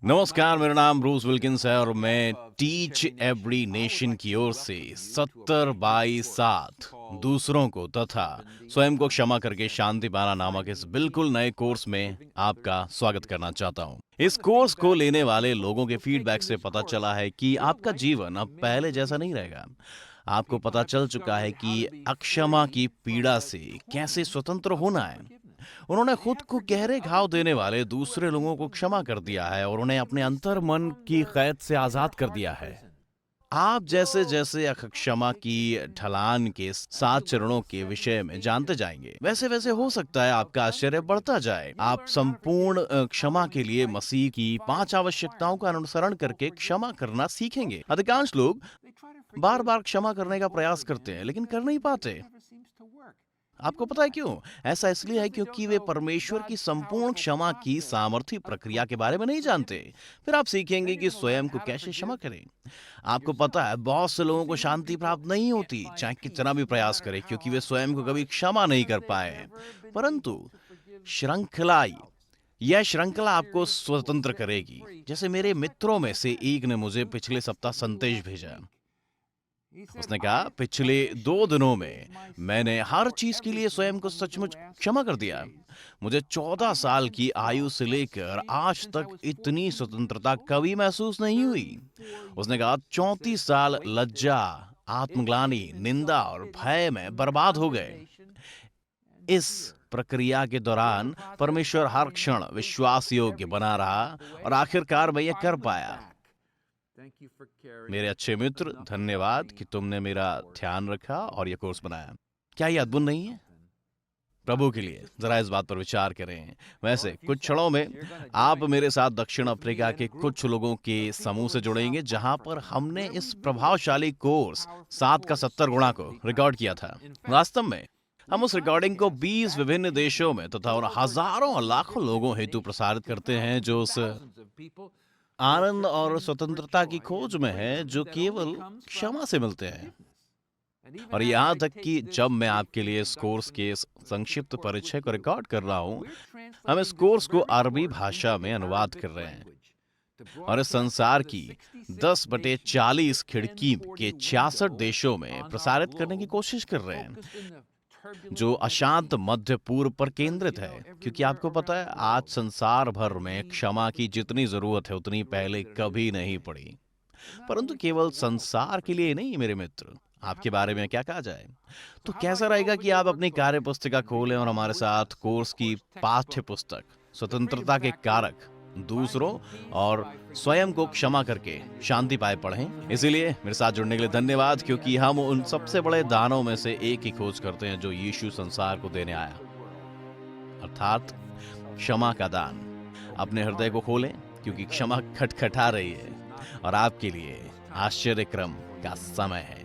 नमस्कार, मेरा नाम ब्रूस विल्किंस है और मैं टीच एवरी नेशन की ओर से 70 बाई 7 दूसरों को तथा स्वयं को क्षमा करके शांति पाना नामक इस बिल्कुल नए कोर्स में आपका स्वागत करना चाहता हूँ। इस कोर्स को लेने वाले लोगों के फीडबैक से पता चला है कि आपका जीवन अब पहले जैसा नहीं रहेगा। आपको पता चल चुका है कि अक्षमा की पीड़ा से कैसे स्वतंत्र होना है। उन्होंने खुद को गहरे घाव देने वाले दूसरे लोगों को क्षमा कर दिया है और उन्हें अपने अंतर मन की कैद से आजाद कर दिया है। आप जैसे जैसे क्षमा की ढलान के 7 चरणों के विषय में जानते जाएंगे, वैसे वैसे हो सकता है आपका आश्चर्य बढ़ता जाए। आप संपूर्ण क्षमा के लिए मसीह की 5 आवश्यकताओं का अनुसरण करके क्षमा करना सीखेंगे। अधिकांश लोग बार बार क्षमा करने का प्रयास करते हैं लेकिन कर नहीं पाते। आपको पता है क्यों? ऐसा इसलिए है क्योंकि वे परमेश्वर की संपूर्ण क्षमा की सामर्थ्य प्रक्रिया के बारे में नहीं जानते। फिर आप सीखेंगे कि स्वयं को कैसे क्षमा करें। आपको पता है, बहुत से लोगों को शांति प्राप्त नहीं होती, चाहे कितना भी प्रयास करें, क्योंकि वे स्वयं को कभी क्षमा नहीं कर पाए हैं। परंतु श्रृंखला यह श्रृंखला आपको स्वतंत्र करेगी। जैसे मेरे मित्रों में से एक ने मुझे पिछले सप्ताह संदेश भेजा। उसने कहा, पिछले 2 दिनों में मैंने हर चीज के लिए स्वयं को सचमुच क्षमा कर दिया। मुझे 14 साल की आयु से लेकर आज तक इतनी स्वतंत्रता कभी महसूस नहीं हुई। उसने कहा, 34 साल लज्जा, आत्मग्लानि, निंदा और भय में बर्बाद हो गए। इस प्रक्रिया के दौरान परमेश्वर हर क्षण विश्वास योग्य बना रहा और आखिरकार मैं यह कर पाया। मेरे अच्छे मित्र, धन्यवाद कि तुमने मेरा ध्यान रखा और यह कोर्स बनाया। क्या ये अद्भुत नहीं है? प्रभु के लिए जरा इस बात पर विचार करें। वैसे कुछ क्षणों में आप मेरे साथ दक्षिण अफ्रीका के कुछ लोगों के समूह से जुड़ेंगे, जहां पर हमने इस प्रभावशाली कोर्स 7 का 70 गुणा को रिकॉर्ड किया था। वास्तव में हम उस रिकॉर्डिंग को 20 विभिन्न देशों में तथा और हजारों और लाखों लोगों हेतु प्रसारित करते हैं, जो उस आनंद और स्वतंत्रता की खोज में है जो केवल क्षमा से मिलते हैं। और यहाँ तक कि जब मैं आपके लिए इस कोर्स के इस संक्षिप्त परिचय को रिकॉर्ड कर रहा हूँ, हम इस कोर्स को अरबी भाषा में अनुवाद कर रहे हैं और इस संसार की 10/40 खिड़की के 66 देशों में प्रसारित करने की कोशिश कर रहे हैं, जो अशांत मध्य पूर्व पर केंद्रित है। क्योंकि आपको पता है, आज संसार भर में क्षमा की जितनी जरूरत है उतनी पहले कभी नहीं पड़ी। परंतु केवल संसार के लिए नहीं मेरे मित्र, आपके बारे में क्या कहा जाए? तो कैसा रहेगा कि आप अपनी कार्य पुस्तिका खोलें और हमारे साथ कोर्स की पाठ्य पुस्तक स्वतंत्रता के कारक, दूसरों और स्वयं को क्षमा करके शांति पाए पढ़ें। इसीलिए मेरे साथ जुड़ने के लिए धन्यवाद, क्योंकि हम उन सबसे बड़े दानों में से एक ही खोज करते हैं जो यीशु संसार को देने आया, अर्थात क्षमा का दान। अपने हृदय को खोलें, क्योंकि क्षमा खटखटा रही है और आपके लिए आश्चर्यक्रम का समय है।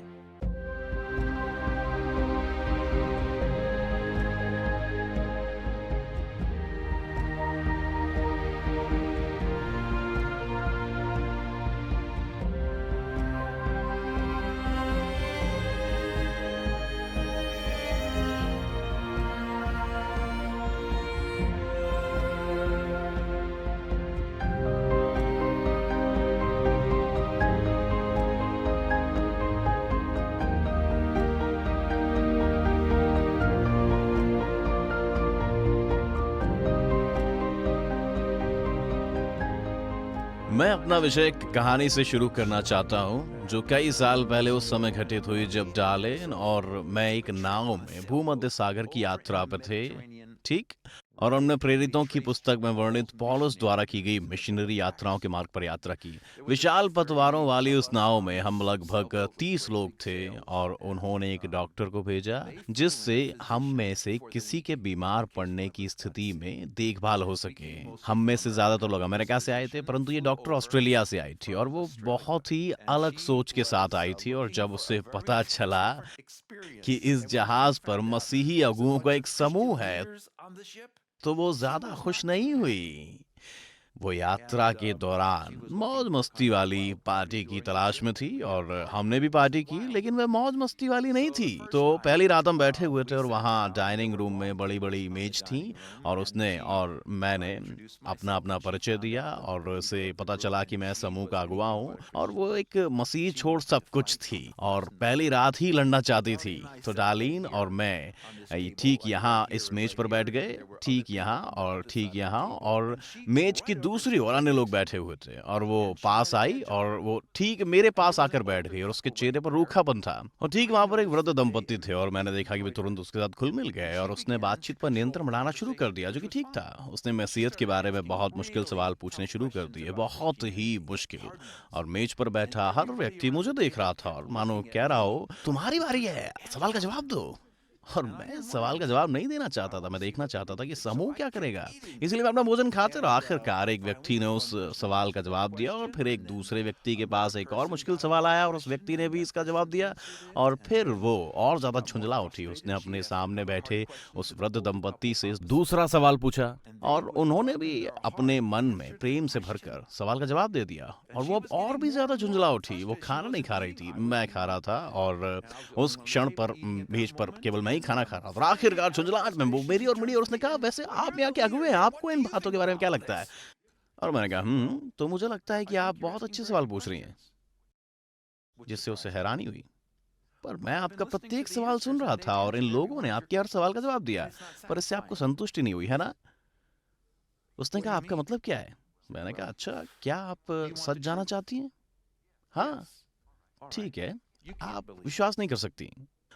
मैं अपना विषय एक कहानी से शुरू करना चाहता हूँ, जो कई साल पहले उस समय घटित हुई जब डार्लिन और मैं एक नाव में भूमध्य सागर की यात्रा पर थे। ठीक, और हमने प्रेरितों की पुस्तक में वर्णित पौलुस द्वारा की गई मिशनरी यात्राओं के मार्ग पर यात्रा की। विशाल पतवारों वाली उस नाव में हम लगभग 30 लोग थे और उन्होंने एक डॉक्टर को भेजा, जिससे हम में से किसी के बीमार पड़ने की स्थिति में देखभाल हो सके। हम में से ज्यादातर लोग अमेरिका से आए थे, परंतु ये डॉक्टर ऑस्ट्रेलिया से आई थी और वो बहुत ही अलग सोच के साथ आई थी। और जब उसे पता चला कि इस जहाज पर मसीही अगुओं का एक समूह है, तो वो ज्यादा खुश नहीं हुई। वो यात्रा के दौरान मौज मस्ती वाली पार्टी की तलाश में थी और हमने भी पार्टी की, लेकिन वह मौज मस्ती वाली नहीं थी। तो पहली रात हम बैठे हुए थे और वहाँ डाइनिंग रूम में बड़ी बड़ी मेज थी और उसने और मैंने अपना अपना परिचय दिया और उसे पता चला कि मैं समूह का अगुवा हूँ और वो एक मसीह छोड़ सब कुछ थी और पहली रात ही लड़ना चाहती थी। तो डार्लिन और मैं ठीक यहाँ इस मेज पर बैठ गए, ठीक यहाँ और ठीक यहाँ, और मेज की दूसरी ओर अन्य लोग बैठे हुए थे और वो पास आई और वो ठीक मेरे पास आकर बैठ गई और उसके चेहरे पर रूखापन था और ठीक वहां पर एक वृद्ध दंपत्ति थे और मैंने देखा कि वे तुरंत उसके साथ घुल मिल गए और उसने बातचीत पर नियंत्रण बढ़ाना शुरू कर दिया, जो कि ठीक था। उसने मसीहत के बारे में बहुत मुश्किल सवाल पूछने शुरू कर दिए, बहुत ही मुश्किल। और मेज पर बैठा हर व्यक्ति मुझे देख रहा था और मानो कह रहा हो, तुम्हारी बारी है, सवाल का जवाब दो। और मैं सवाल का जवाब नहीं देना चाहता था, मैं देखना चाहता था कि समूह क्या करेगा। इसलिए मैं अपना भोजन खाते रहा। आखिरकार एक व्यक्ति ने उस सवाल का जवाब दिया और फिर एक दूसरे व्यक्ति के पास एक और मुश्किल सवाल आया और उस व्यक्ति ने भी इसका जवाब दिया और फिर वो और ज्यादा झुंझला उठी। उसने अपने सामने बैठे उस वृद्ध दंपत्ति से दूसरा सवाल पूछा और उन्होंने भी अपने मन में प्रेम से भरकर सवाल का जवाब दे दिया और वो अब और भी ज्यादा झुंझला उठी। वो खाना नहीं खा रही थी, मैं खा रहा था और उस क्षण पर मेज पर केवल मैं ही खाना खा रहा था और आखिरकार झुंझलाहट में वो मेरी और मिली और उसने कहा, वैसे आप यहाँ क्या हुए हैं, आपको इन बातों के बारे में क्या लगता है? और मैंने कहा, तो मुझे लगता है कि आप बहुत अच्छे सवाल पूछ रही हैं, जिससे उसे हैरानी हुई। पर मैं आपका प्रत्येक सवाल सुन रहा था और इन लोगों ने आपके हर सवाल का जवाब दिया, पर इससे आपको संतुष्टि नहीं हुई, है ना? उसने कहा, आपका मतलब क्या है? मैंने कहा, अच्छा, क्या आप सच जानना चाहती हैं? हाँ, ठीक है, आप विश्वास नहीं कर सकती।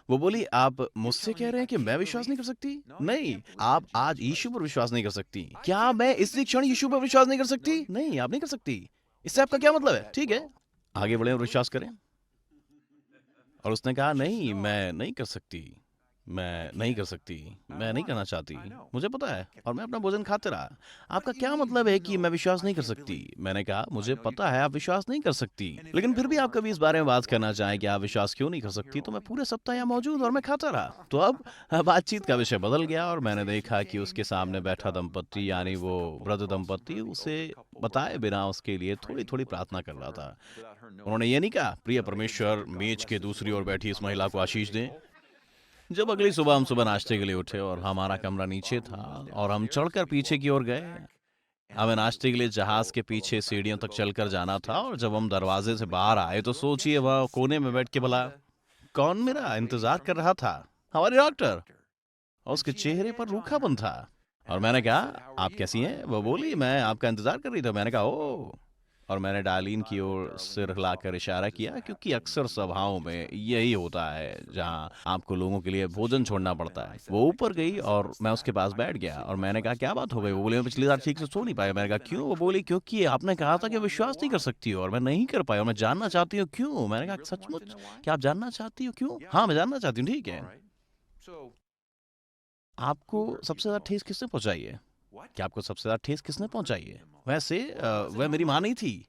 वो बोली, आप मुझसे कह रहे हैं कि मैं विश्वास नहीं कर सकती? नहीं, आप आज यीशु पर विश्वास नहीं कर सकती। क्या मैं इसी क्षण यीशु पर विश्वास नहीं कर सकती? नहीं, आप नहीं कर सकती। इससे आपका क्या मतलब है? ठीक है, आगे बढ़े और विश्वास करें। और उसने कहा, नहीं, मैं नहीं कर सकती, मैं नहीं कर सकती, मैं नहीं करना चाहती, मुझे पता है। और मैं अपना भोजन खाते रहा। आपका क्या मतलब है कि मैं विश्वास नहीं कर सकती? मैंने कहा, मुझे पता है आप विश्वास नहीं कर सकती, लेकिन फिर भी आप कभी इस बारे में बात करना चाहें कि आप विश्वास क्यों नहीं कर सकती, तो मैं पूरे सप्ताह यहाँ मौजूद और मैं खाता रहा। तो अब बातचीत का विषय बदल गया और मैंने देखा कि उसके सामने बैठा दंपत्ति, यानी वो वृद्ध दंपत्ति, उसे बताए बिना उसके लिए थोड़ी थोड़ी प्रार्थना कर रहा था। उन्होंने ये नहीं कहा, प्रिय परमेश्वर, मेज के दूसरी ओर बैठी इस महिला को आशीष दें। जब अगली सुबह हम सुबह नाश्ते के लिए उठे और हमारा कमरा नीचे था और हम चढ़कर पीछे की ओर गए। हमें नाश्ते के लिए जहाज के पीछे सीढ़ियों तक चलकर जाना था और जब हम दरवाजे से बाहर आए तो सोचिए, वह कोने में बैठ के बोला, कौन मेरा इंतजार कर रहा था? हमारे डॉक्टर। और उसके चेहरे पर रूखापन था। और मैंने कहा, आप कैसी हैं? वो बोली, मैं आपका इंतजार कर रही थी। मैंने कहा, ओ। और मैंने डार्लिन की ओर सिर हिलाकर इशारा किया, क्योंकि अक्सर सभाओं में यही होता है जहां आपको लोगों के लिए भोजन छोड़ना पड़ता है। वो ऊपर गई और मैं उसके पास बैठ गया और मैंने कहा, क्या बात हो गई? वो बोली, मैं पिछली रात ठीक से सो नहीं पाया। मैंने कहा, क्यों? वो बोली, क्योंकि आपने कहा था कि विश्वास नहीं कर सकती हो और मैं नहीं कर पाया और मैं जानना चाहती हूँ क्यों। मैंने कहा, सचमुच क्या आप जानना चाहती हो क्यों? हाँ, मैं जानना चाहती हूँ। ठीक है, आपको सबसे ज्यादा ठेस किसने पहुंचाई है? क्या आपको सबसे ज्यादा ठेस किसने पहुंचाई है? वैसे वह मेरी माँ नहीं थी।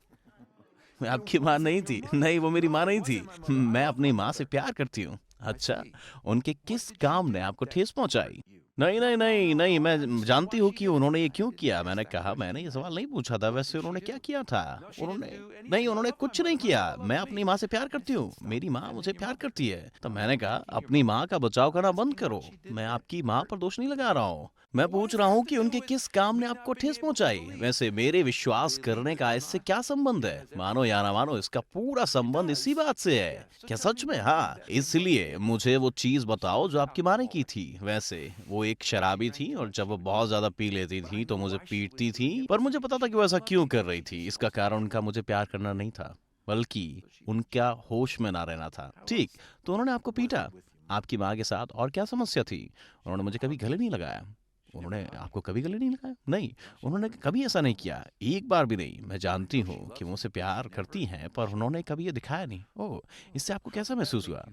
मैं आपकी माँ नहीं थी। नहीं, वो मेरी माँ नहीं थी। मैं अपनी माँ से प्यार करती हूँ। अच्छा, उनके किस काम ने आपको ठेस पहुंचाई? नहीं, नहीं, नहीं, नहीं, मैं जानती हूँ कि उन्होंने ये क्यों किया। मैंने कहा, मैंने ये सवाल नहीं पूछा था। वैसे उन्होंने क्या किया था? उन्होंने नहीं, उन्होंने कुछ नहीं किया। मैं अपनी माँ से प्यार करती हूँ। मेरी माँ मुझे प्यार करती है। तो मैंने कहा, अपनी माँ का बचाव करना बंद करो। मैं आपकी माँ पर दोष नहीं लगा रहा हूँ। मैं पूछ रहा हूँ कि उनके किस काम ने आपको ठेस पहुंचाई। वैसे मेरे विश्वास करने का इससे क्या संबंध है? मानो या ना मानो, इसका पूरा संबंध इसी बात से है। क्या सच में? हाँ, इसलिए मुझे वो चीज बताओ जो आपकी माँ ने की थी। वैसे वो एक शराबी थी और जब वो बहुत ज्यादा पी लेती थी तो मुझे पीटती थी, पर मुझे पता था कि वो ऐसा क्यों कर रही थी। इसका कारण उनका मुझे प्यार करना नहीं था, बल्कि उनका होश में ना रहना था। ठीक, तो उन्होंने आपको पीटा। आपकी माँ के साथ और क्या समस्या थी? उन्होंने मुझे कभी गले नहीं लगाया। उन्होंने आपको कभी गले नहीं लगाया? नहीं, उन्होंने कभी ऐसा नहीं किया, एक बार भी नहीं। मैं जानती हूँ कि वो मुझसे प्यार करती हैं, पर उन्होंने कभी ये दिखाया नहीं। ओह, इससे आपको कैसा महसूस हुआ?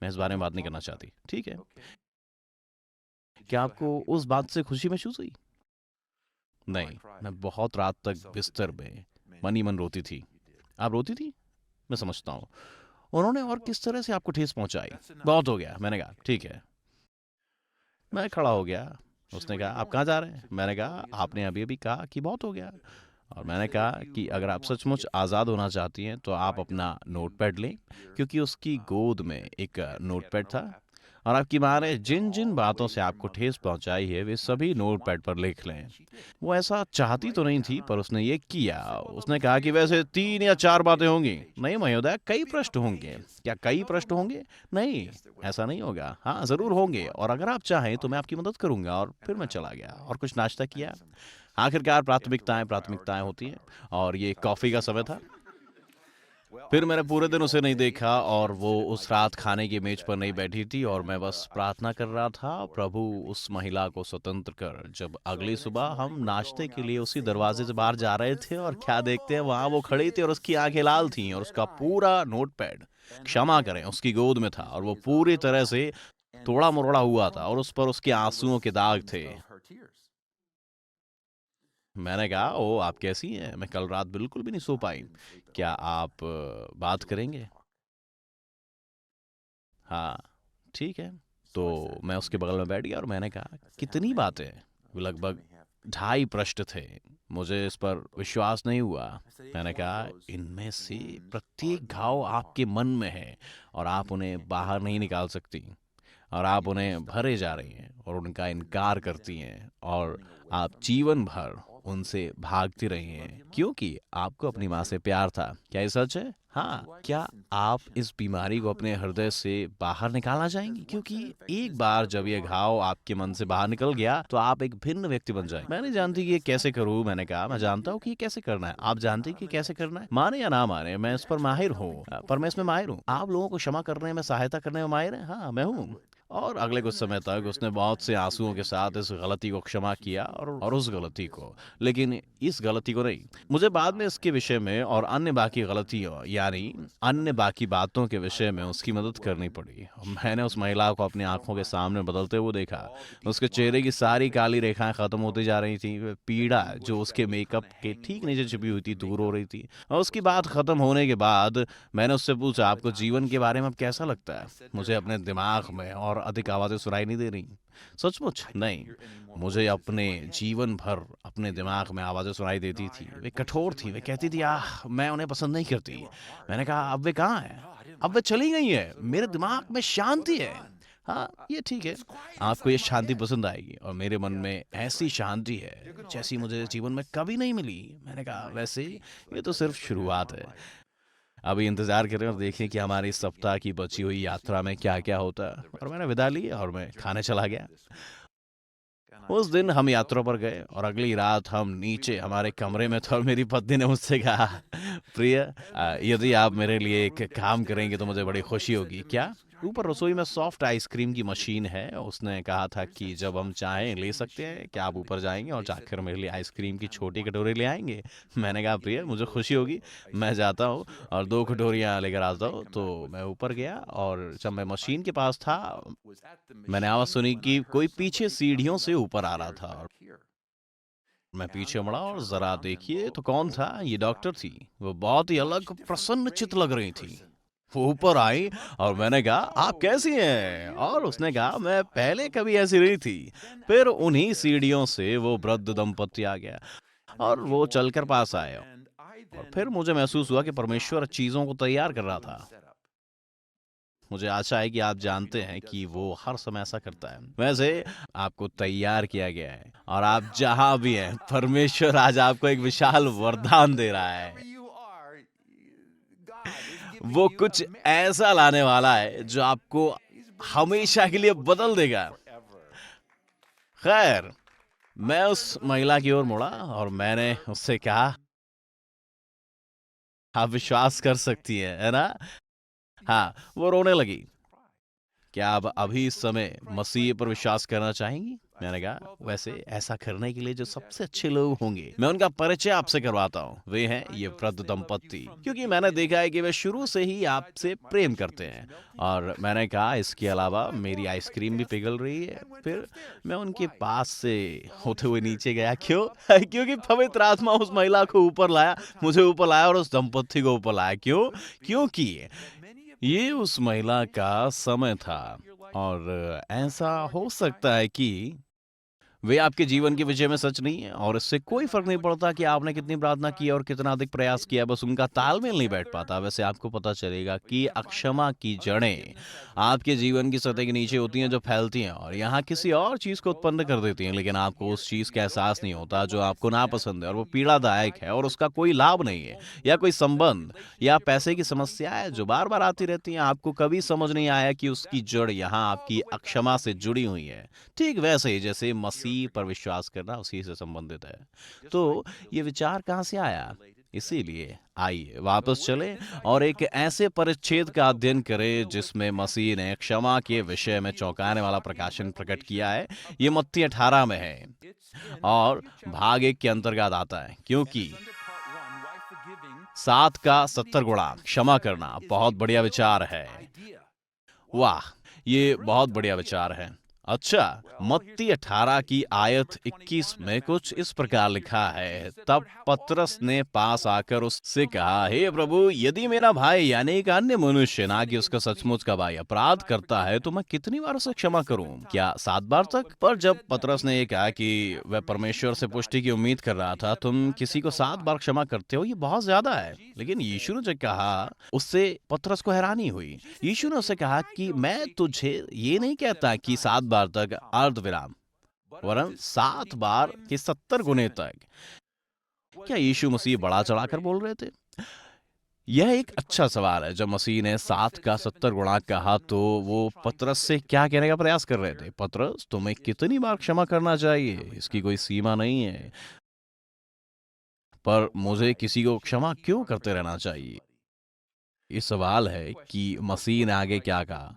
मैं इस बारे में बात नहीं करना चाहती। ठीक है, क्या आपको उस बात से खुशी महसूस हुई? नहीं, मैं बहुत रात तक बिस्तर में मन ही मन रोती थी। आप रोती थी? मैं समझता हूँ। उन्होंने और किस तरह से आपको ठेस पहुंचाई? बहुत हो गया, मैंने कहा। ठीक है, मैं खड़ा हो गया उसने कहा, आप कहाँ जा रहे हैं? मैंने कहा, आपने अभी अभी कहा कि बहुत हो गया। और मैंने कहा कि अगर आप सचमुच आज़ाद होना चाहती हैं तो आप अपना नोटपैड लें, क्योंकि उसकी गोद में एक नोटपैड था, और आपकी माँ ने जिन जिन बातों से आपको ठेस पहुंचाई है वे सभी नोटपैड पर लिख लें। वो ऐसा चाहती तो नहीं थी, पर उसने ये किया। उसने कहा कि वैसे 3 या 4 बातें होंगी। नहीं महोदय, कई प्रश्न होंगे। क्या कई प्रश्न होंगे? नहीं, ऐसा नहीं होगा। हाँ, ज़रूर होंगे, और अगर आप चाहें तो मैं आपकी मदद करूंगा। और फिर मैं चला गया और कुछ नाश्ता किया। आखिरकार प्राथमिकताएं प्राथमिकताएं होती हैं, और ये कॉफ़ी का समय था। फिर मैंने पूरे दिन उसे नहीं देखा, और वो उस रात खाने की मेज पर नहीं बैठी थी, और मैं बस प्रार्थना कर रहा था, प्रभु उस महिला को स्वतंत्र कर। जब अगली सुबह हम नाश्ते के लिए उसी दरवाजे से बाहर जा रहे थे, और क्या देखते हैं, वहां वो खड़ी थी और उसकी आंखें लाल थीं, और उसका पूरा नोटपैड, क्षमा करें, उसकी गोद में था, और वो पूरी तरह से तोड़ा मरोड़ा हुआ था, और उस पर उसके आंसुओं के दाग थे। मैंने कहा, ओ आप कैसी हैं? मैं कल रात बिल्कुल भी नहीं सो पाई। क्या आप बात करेंगे? हाँ, ठीक है। तो मैं उसके बगल में बैठ गया और मैंने कहा, कितनी बातें? वो लगभग 2.5 पृष्ठ थे। मुझे इस पर विश्वास नहीं हुआ। मैंने कहा, इनमें से प्रत्येक घाव आपके मन में है, और आप उन्हें बाहर नहीं निकाल सकती, और आप उन्हें भरे जा रही हैं और उनका इनकार करती हैं, और आप जीवन भर उनसे भागती रही हैं, क्योंकि आपको अपनी माँ से प्यार था। क्या ये सच है? हाँ। क्या आप इस बीमारी को अपने हृदय से बाहर निकालना चाहेंगी? क्योंकि एक बार जब ये घाव आपके मन से बाहर निकल गया तो आप एक भिन्न व्यक्ति बन जाएंगे। मैं नहीं जानती कि ये कैसे करूं। मैंने कहा, मैं जानता हूँ कि ये कैसे करना है। आप जानते हैं कि कैसे करना है? माने या ना माने, मैं इस पर माहिर हूँ। पर मैं इसमें माहिर हूँ। आप लोगों को क्षमा करने में, सहायता करने में माहिर हैं? हाँ, मैं हूँ। और अगले कुछ समय तक उसने बहुत से आंसुओं के साथ इस गलती को क्षमा किया, और उस गलती को, लेकिन इस गलती को नहीं। मुझे बाद में इसके विषय में और अन्य बाकी गलतियों, यानी अन्य बाकी बातों के विषय में उसकी मदद करनी पड़ी। मैंने उस महिला को अपनी आंखों के सामने बदलते हुए देखा। उसके चेहरे की सारी काली रेखाएं खत्म होती जा रही थी। वह पीड़ा जो उसके मेकअप के ठीक नीचे छिपी हुई थी, दूर हो रही थी। और उसकी बात खत्म होने के बाद मैंने उससे पूछा, आपको जीवन के बारे में अब कैसा लगता है? मुझे अपने दिमाग में और अधिक आवाजें सुनाई नहीं दे रही। सचमुच नहीं। मुझे अपने जीवन भर अपने दिमाग में आवाजें सुनाई देती थी। वे कठोर थी। वे कहती थी, आह, मैं उन्हें पसंद नहीं करती। मैंने कहा, अब वे कहाँ हैं? अब वे चली गई हैं। मेरे दिमाग में शांति है। हाँ, ये ठीक है। आपको ये शांति पसंद आएगी, और मेरे मन में ऐसी शांति है जैसी मुझे जीवन में कभी नहीं मिली। मैंने कहा, वैसे ये तो सिर्फ शुरुआत है। अभी इंतजार करें और देखें कि हमारी इस सप्ताह की बची हुई यात्रा में क्या क्या होता है। और मैंने विदा ली और मैं खाने चला गया। उस दिन हम यात्रा पर गए, और अगली रात हम नीचे हमारे कमरे में थे, और मेरी पत्नी ने मुझसे कहा, प्रिय, यदि आप मेरे लिए एक काम करेंगे तो मुझे बड़ी खुशी होगी। क्या? ऊपर रसोई में सॉफ्ट आइसक्रीम की मशीन है। उसने कहा था कि जब हम चाहें ले सकते हैं। क्या आप ऊपर जाएंगे और जाकर मेरे लिए आइसक्रीम की छोटी कटोरी ले आएंगे? मैंने कहा, प्रिय, मुझे खुशी होगी। मैं जाता हूँ और 2 कटोरियाँ लेकर आता हूँ। तो मैं ऊपर गया, और जब मैं मशीन के पास था, मैंने आवाज़ सुनी कि कोई पीछे सीढ़ियों से ऊपर आ रहा था, और मैं पीछे मुड़ा, और ज़रा देखिए तो कौन था? ये डॉक्टर थी। वो बहुत ही अलग प्रसन्न चित्त लग रही थी। वो ऊपर आई, और मैंने कहा, आप कैसी हैं? और उसने कहा, मैं पहले कभी ऐसी नहीं थी। फिर उन्हीं सीढ़ियों से वो वृद्ध दंपति आ गया, और वो चलकर पास आए, और फिर मुझे महसूस हुआ कि परमेश्वर चीज़ों को तैयार कर रहा था। मुझे आशा है कि आप जानते हैं कि वो हर समय ऐसा करता है। वैसे आपको तैयार किया गया है, और आप जहां भी हैं, परमेश्वर आज आपको एक विशाल वरदान दे रहा है। वो कुछ ऐसा लाने वाला है जो आपको हमेशा के लिए बदल देगा। खैर, मैं उस महिला की ओर मुड़ा, और मैंने उससे कहा, आप विश्वास कर सकती हैं, है ना? हाँ, वो रोने लगी। क्या आप अभी इस समय मसीह पर विश्वास करना चाहेंगी? मैंने कहा, वैसे ऐसा करने के लिए जो सबसे अच्छे लोग होंगे, मैं उनका परिचय आपसे करवाता हूँ। वे हैं ये वृद्ध दंपत्ति, क्योंकि मैंने देखा है कि वे शुरू से ही आपसे प्रेम करते हैं। और मैंने कहा, इसके अलावा मेरी आइसक्रीम भी पिघल रही है। फिर मैं उनके पास से होते हुए नीचे गया। क्यों? क्योंकि पवित्र आत्मा उस महिला को ऊपर लाया, मुझे ऊपर लाया, और उस दंपत्ति को ऊपर लाया। क्यों? क्योंकि ये उस महिला का समय था, और ऐसा हो सकता है कि वे आपके जीवन के विषय में सच नहीं है और इससे कोई फर्क नहीं पड़ता कि आपने कितनी प्रार्थना की और कितना अधिक प्रयास किया, बस उनका तालमेल नहीं बैठ पाता। वैसे आपको पता चलेगा कि अक्षमा की जड़ें आपके जीवन की सतह के नीचे होती हैं, जो फैलती हैं और यहाँ किसी और चीज को उत्पन्न कर देती हैं, लेकिन आपको उस चीज का एहसास नहीं होता जो आपको नापसंद है और वो पीड़ादायक है और उसका कोई लाभ नहीं है, या कोई संबंध या पैसे की समस्या है जो बार बार आती रहती हैं। आपको कभी समझ नहीं आया कि उसकी जड़ यहाँ आपकी अक्षमा से जुड़ी हुई है। ठीक वैसे ही जैसे मसीह पर विश्वास करना उसी से संबंधित है। तो ये विचार कहाँ से आया? इसीलिए आइए वापस चलें और एक ऐसे परिच्छेद का अध्ययन करें जिसमें मसीह ने क्षमा के विषय में चौंकाने वाला प्रकाशन प्रकट किया है। ये मत्ती 18 में है और भाग 1 के अंतर्गत आता है, क्योंकि 7 का 70 गुणा क्षमा करना बहुत बढ़िया विचार है। वाह, ये बहुत बढ़िया विचार है। अच्छा, मत्ती 18 की आयत 21 में कुछ इस प्रकार लिखा है, तब पतरस ने पास आकर उससे कहा, हे प्रभु, यदि मेरा भाई यानी एक अन्य मनुष्य, ना कि उसका सचमुच का भाई, अपराध करता है तो मैं कितनी बार उसे क्षमा करूं? क्या 7 बार तक? पर जब पतरस ने ये कहा कि वह परमेश्वर से पुष्टि की उम्मीद कर रहा था, तुम किसी को 7 बार क्षमा करते हो, ये बहुत ज्यादा है। लेकिन यीशु ने जो कहा, उससे पतरस को हैरानी हुई। यीशु ने उसे कहा कि मैं तुझे ये नहीं कहता कि 7 बार तक अर्ध विराम, वरन 7 बार के 70 गुने तक। क्या यीशु मसीह बड़ा चढ़ाकर बोल रहे थे? यह एक अच्छा सवाल है। जब मसीह ने 7 का 70 गुणा कहा तो वो पतरस से क्या कहने का प्रयास कर रहे थे? पतरस, तुम्हें कितनी बार क्षमा करना चाहिए? इसकी कोई सीमा नहीं है, पर मुझे किसी को क्षमा क्यों करते रहना चाहिए? ये सवाल है कि मसीह ने आगे क्या कहा।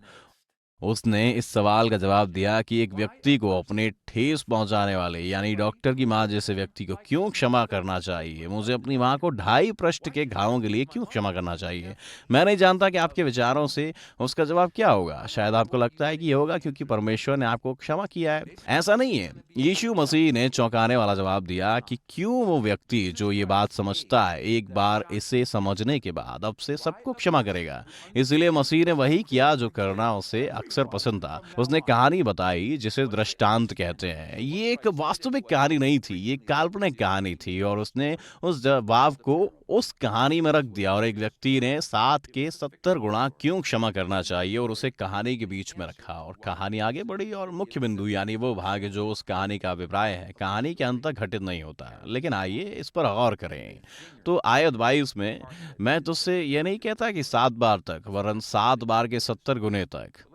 उसने इस सवाल का जवाब दिया कि एक व्यक्ति को अपने ठेस पहुंचाने वाले यानी डॉक्टर की मां जैसे व्यक्ति को क्यों क्षमा करना चाहिए? मुझे अपनी मां को 2.5 पृष्ठ के घावों के लिए क्यों क्षमा करना चाहिए? मैं नहीं जानता कि आपके विचारों से उसका जवाब क्या होगा। शायद आपको लगता है कि ये होगा क्योंकि परमेश्वर ने आपको क्षमा किया है। ऐसा नहीं है। यीशु मसीह ने चौंकाने वाला जवाब दिया कि क्यों वो व्यक्ति जो ये बात समझता है, एक बार इसे समझने के बाद अब से सबको क्षमा करेगा। इसलिए मसीह ने वही किया जो करना उसे अक्सर पसंद था। उसने कहानी बताई जिसे दृष्टांत कहते हैं। ये एक वास्तविक कहानी नहीं थी, ये काल्पनिक कहानी थी, और उसने उस जवाब को उस कहानी में रख दिया और एक व्यक्ति ने 7 के 70 गुणा क्यों क्षमा करना चाहिए और उसे कहानी के बीच में रखा, और कहानी आगे बढ़ी और मुख्य बिंदु यानी वो भाग जो उस कहानी का अभिप्राय है, कहानी के अंत तक घटित नहीं होता। लेकिन आइए इस पर गौर करें। तो आयत 22 में, मैं तुझसे ये नहीं कहता कि 7 बार तक, वरन 7 बार के 70 गुने तक।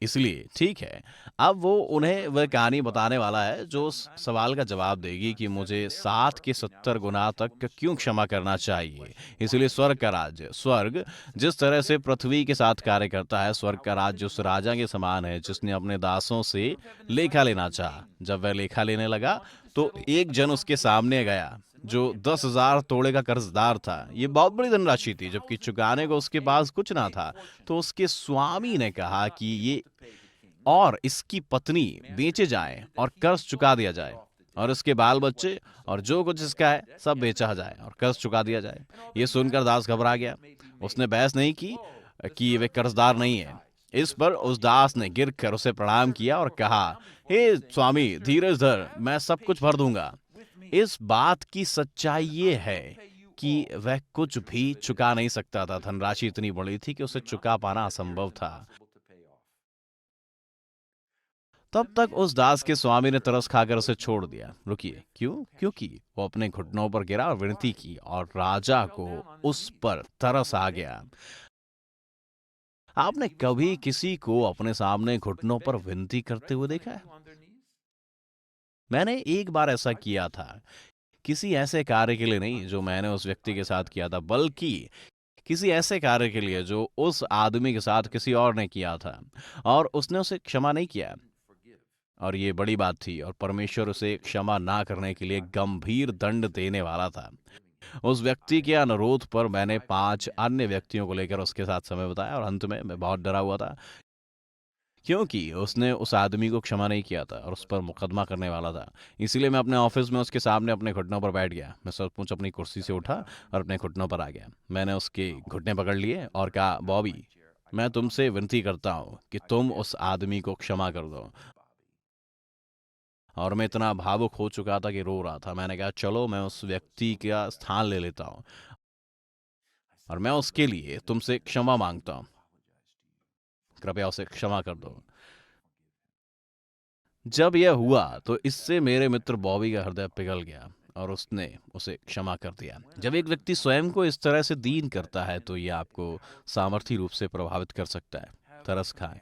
इसलिए ठीक है, अब वो उन्हें वह कहानी बताने वाला है जो उस सवाल का जवाब देगी कि मुझे 7 के 70 गुना तक क्यों क्षमा करना चाहिए। इसलिए स्वर्ग का राज्य, स्वर्ग जिस तरह से पृथ्वी के साथ कार्य करता है, स्वर्ग का राज्य उस राजा के समान है जिसने अपने दासों से लेखा लेना चाहा। जब वह लेखा लेने लगा तो एक जन उसके सामने गया जो 10,000 तोड़े का कर्जदार था। ये बहुत बड़ी धनराशि थी, जबकि चुकाने को उसके पास कुछ ना था। तो उसके स्वामी ने कहा कि ये और इसकी पत्नी बेचे जाएं और कर्ज चुका दिया जाए, और इसके बाल बच्चे और जो कुछ इसका है सब बेचा जाए और कर्ज चुका दिया जाए। ये सुनकर दास घबरा गया। उसने बहस नहीं की कि वे कर्जदार नहीं है। इस पर उस दास ने गिर कर उसे प्रणाम किया और कहा, हे स्वामी, धीरज धर, मैं सब कुछ भर दूंगा। इस बात की सच्चाई ये है कि वह कुछ भी चुका नहीं सकता था। धनराशि इतनी बड़ी थी कि उसे चुका पाना असंभव था। तब तक उस दास के स्वामी ने तरस खाकर उसे छोड़ दिया। रुकिए, क्यों? क्योंकि वो अपने घुटनों पर गिरा और विनती की और राजा को उस पर तरस आ गया। आपने कभी किसी को अपने सामने घुटनों पर विनती करते हुए देखा है? मैंने एक बार ऐसा किया था। किसी ऐसे कार्य के लिए नहीं जो मैंने उस व्यक्ति के साथ किया था, बल्कि किसी ऐसे कार्य के लिए जो उस आदमी के साथ किसी और ने किया था, और उसने उसे क्षमा नहीं किया। और ये बड़ी बात थी, और परमेश्वर उसे क्षमा ना करने के लिए गंभीर दंड देने वाला था। उस व्यक्ति के अनुरोध पर मैंने 5 अन्य व्यक्तियों को लेकर उसके साथ समय बिताया, और अंत में मैं बहुत डरा हुआ था, क्योंकि उसने उस आदमी को क्षमा नहीं किया था और उस पर मुकदमा करने वाला था। इसलिए मैं अपने ऑफिस में उसके सामने अपने घुटनों पर बैठ गया। मैं सचमुच अपनी कुर्सी से उठा और अपने घुटनों पर आ गया। मैंने उसके घुटने पकड़ लिए और कहा, बॉबी, मैं तुमसे विनती करता हूँ कि तुम उस आदमी को क्षमा कर दो। और मैं इतना भावुक हो चुका था कि रो रहा था। मैंने कहा चलो मैं उस व्यक्ति का स्थान ले लेता हूँ और मैं उसके लिए तुमसे क्षमा मांगता हूँ, कृपया उसे क्षमा कर दो। जब यह हुआ तो इससे मेरे मित्र बॉबी का हृदय पिघल गया और उसने उसे क्षमा कर दिया। जब एक व्यक्ति स्वयं को इस तरह से दीन करता है तो यह आपको सामर्थ्य रूप से प्रभावित कर सकता है। तरस खाएं।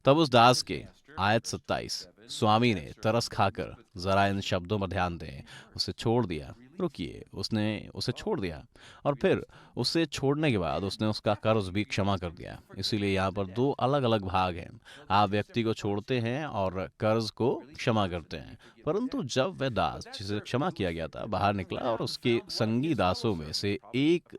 तब उस दास के आयत 27 स्वामी ने तरस खाकर, जरा इन शब्दों पर ध्यान दें, उसे छोड़ दिया। रुकिए, उसने उसे छोड़ दिया और फिर उसे छोड़ने के बाद उसने उसका कर्ज भी क्षमा कर दिया। इसीलिए यहाँ पर दो अलग अलग भाग हैं। आप व्यक्ति को छोड़ते हैं और कर्ज को क्षमा करते हैं। परंतु जब वह दास जिसे क्षमा किया गया था बाहर निकला और उसके संगी दासों में से एक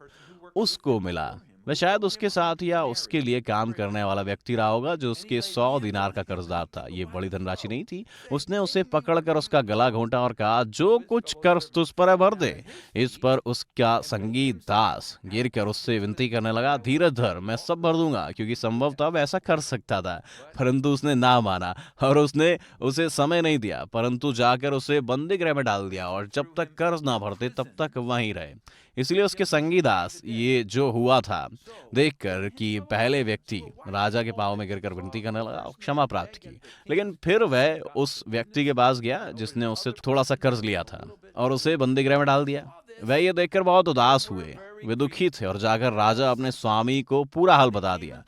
उसको मिला, वह शायद उसके साथ या उसके लिए काम करने वाला व्यक्ति रहा होगा जो उसके 100 दिनार का कर्जदार था। ये बड़ी धनराशि नहीं थी। उसने उसे पकड़कर उसका गला घोंटा और कहा, जो कुछ कर्ज तुझ पर है भर दे। इस पर उसका संगी दास गिरकर उससे विनती करने लगा, धीरज धर, मैं सब भर दूंगा, क्योंकि संभवतः वह ऐसा कर सकता था। परंतु उसने ना माना और उसने उसे समय नहीं दिया, परंतु जाकर उसे बंदी गृह में डाल दिया और जब तक कर्ज ना भरते तब तक वहीं रहे। इसलिए उसके संगी दास ये जो हुआ था देखकर कि पहले व्यक्ति राजा के पांव में गिरकर विनती करने लगा और क्षमा प्राप्त की, लेकिन फिर वह उस व्यक्ति के पास गया जिसने उससे थोड़ा सा कर्ज लिया था और उसे बंदी गृह में डाल दिया। वह ये देखकर बहुत उदास हुए, वे दुखी थे और जाकर राजा अपने स्वामी को पूरा हाल बता दिया।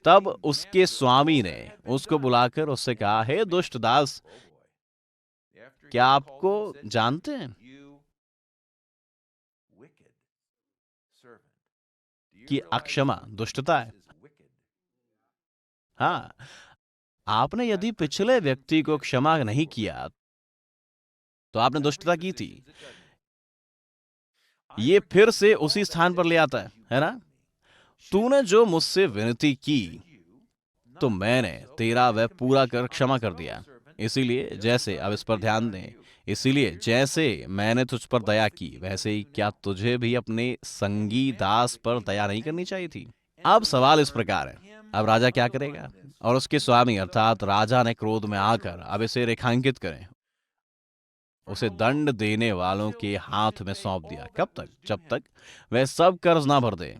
तब उसके स्वामी ने उसको बुलाकर उससे कहा, हे दुष्ट दास, क्या आपको जानते हैं कि अक्षमा दुष्टता है? हाँ, आपने यदि पिछले व्यक्ति को क्षमा नहीं किया तो आपने दुष्टता की थी। ये फिर से उसी स्थान पर ले आता है ना? तूने जो मुझसे विनती की तो मैंने तेरा वह पूरा कर क्षमा कर दिया। इसीलिए जैसे, अब इस पर ध्यान दें, इसीलिए जैसे मैंने तुझ पर दया की वैसे ही क्या तुझे भी अपने संगी दास पर दया नहीं करनी चाहिए थी? अब सवाल इस प्रकार है, अब राजा क्या करेगा? और उसके स्वामी अर्थात राजा ने क्रोध में आकर, अब इसे रेखांकित करें, उसे दंड देने वालों के हाथ में सौंप दिया। कब तक? जब तक वह सब कर्ज ना भर दे।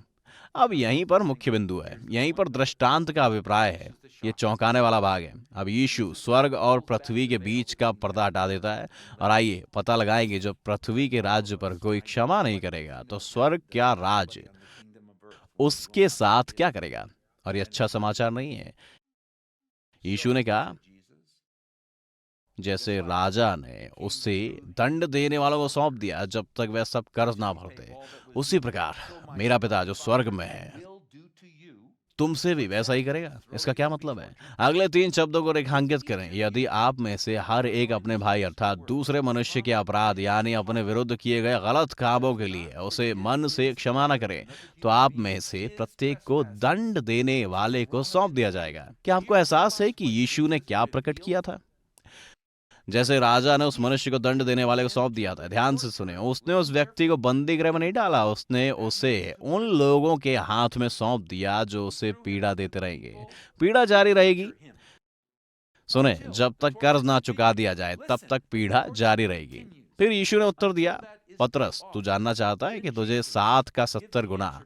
अब यहीं पर मुख्य बिंदु है, यहीं पर दृष्टांत का अभिप्राय है। ये चौंकाने वाला भाग है। अब यीशु स्वर्ग और पृथ्वी के बीच का पर्दा हटा देता है और आइए पता लगाएंगे, जब पृथ्वी के राज्य पर कोई क्षमा नहीं करेगा तो स्वर्ग क्या राज्य उसके साथ क्या करेगा? और ये अच्छा समाचार नहीं है। यीशु ने कहा, जैसे राजा ने उससे दंड देने वालों को सौंप दिया जब तक वह सब कर्ज ना भरते, उसी प्रकार मेरा पिता जो स्वर्ग में है तुमसे भी वैसा ही करेगा। इसका क्या मतलब है? अगले 3 शब्दों को रेखांकित करें, यदि आप में से हर एक अपने भाई अर्थात दूसरे मनुष्य के अपराध यानी अपने विरुद्ध किए गए गलत कामों के लिए उसे मन से क्षमा न करे तो आप में से प्रत्येक को दंड देने वाले को सौंप दिया जाएगा। क्या आपको एहसास है कि यीशु ने क्या प्रकट किया था? जैसे राजा ने उस मनुष्य को दंड देने वाले को सौंप दिया था, ध्यान से सुने, उसने उस व्यक्ति को बंदी गृह में नहीं डाला, उसने उसे उन लोगों के हाथ में सौंप दिया जो उसे पीड़ा देते रहेंगे। पीड़ा जारी रहेगी। सुने, जब तक कर्ज ना चुका दिया जाए तब तक पीड़ा जारी रहेगी। फिर यीशु ने उत्तर दिया, पतरस, तू जानना चाहता है कि तुझे 7 का 70 गुना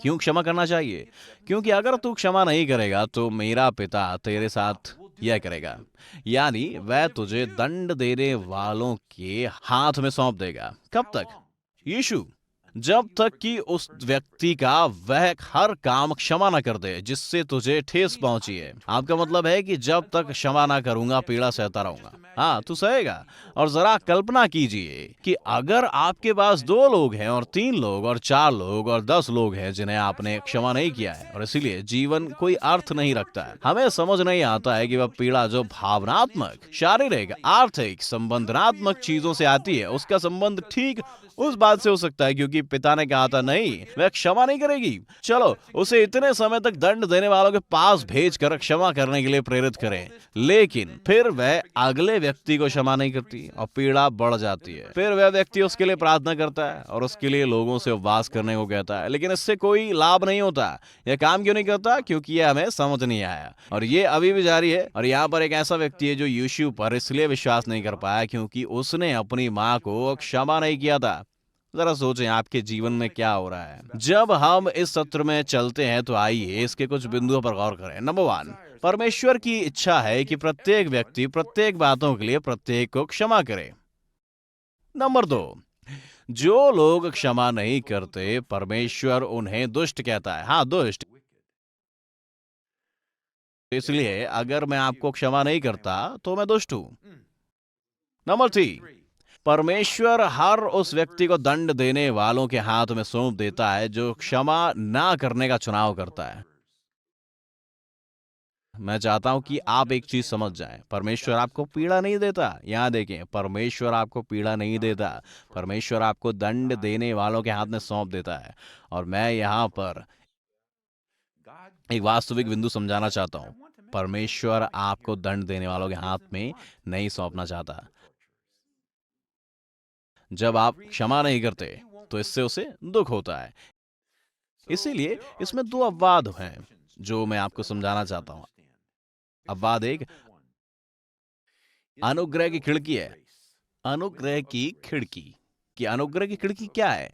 क्यों क्षमा करना चाहिए? क्योंकि अगर तू क्षमा नहीं करेगा तो मेरा पिता तेरे साथ यह करेगा, यानी वह तुझे दंड देने वालों के हाथ में सौंप देगा। कब तक? यीशु, जब तक कि उस व्यक्ति का वह हर काम क्षमा न कर दे जिससे तुझे ठेस पहुंची है। आपका मतलब है कि जब तक क्षमा ना करूंगा पीड़ा सहता रहूंगा। हाँ, तू सहेगा। और जरा कल्पना कीजिए कि अगर आपके पास 2 लोग हैं और 3 लोग और 4 लोग और 10 लोग हैं जिन्हें आपने क्षमा नहीं किया है और इसीलिए जीवन कोई अर्थ नहीं रखता है। हमें समझ नहीं आता है कि वह पीड़ा जो भावनात्मक, शारीरिक, आर्थिक, संबंधनात्मक चीजों से आती है उसका संबंध ठीक उस बात से हो सकता है क्योंकि पिता ने कहा था नहीं, वह क्षमा नहीं करेगी। चलो उसे इतने समय तक दंड देने वालों के पास भेजकर क्षमा करने के लिए प्रेरित करें। लेकिन फिर वह अगले व्यक्ति को क्षमा नहीं करती और पीड़ा बढ़ जाती है। फिर वह व्यक्ति उसके लिए प्रार्थना करता है और उसके लिए लोगों से उपवास करने को कहता है, लेकिन इससे कोई लाभ नहीं होता। यह काम क्यों नहीं करता? क्योंकि यह हमें समझ नहीं आया और ये अभी भी जारी है। और यहाँ पर एक ऐसा व्यक्ति है जो यीशु पर इसलिए विश्वास नहीं कर पाया क्योंकि उसने अपनी माँ को क्षमा नहीं किया था। जरा सोचें आपके जीवन में क्या हो रहा है। जब हम इस सत्र में चलते हैं तो आइए इसके कुछ बिंदुओं पर गौर करें। नंबर 1, परमेश्वर की इच्छा है कि प्रत्येक व्यक्ति प्रत्येक बातों के लिए प्रत्येक को क्षमा करे। नंबर 2, जो लोग क्षमा नहीं करते परमेश्वर उन्हें दुष्ट कहता है। हाँ, दुष्ट। इसलिए अगर मैं आपको क्षमा नहीं करता तो मैं दुष्ट हूं। नंबर 3, परमेश्वर हर उस व्यक्ति को दंड देने वालों के हाथ में सौंप देता है जो क्षमा ना करने का चुनाव करता है। मैं चाहता हूं कि आप एक चीज समझ जाएं, परमेश्वर आपको पीड़ा नहीं देता। यहां देखें, परमेश्वर आपको पीड़ा नहीं देता, परमेश्वर आपको दंड देने वालों के हाथ में सौंप देता है। और मैं यहां पर एक वास्तविक बिंदु समझाना चाहता हूं, परमेश्वर आपको दंड देने वालों के हाथ में नहीं सौंपना चाहता। जब आप क्षमा नहीं करते तो इससे उसे दुख होता है। इसीलिए इसमें 2 अपवाद हैं जो मैं आपको समझाना चाहता हूं। अपवाद 1, अनुग्रह की खिड़की है। अनुग्रह की खिड़की। कि अनुग्रह की खिड़की क्या है?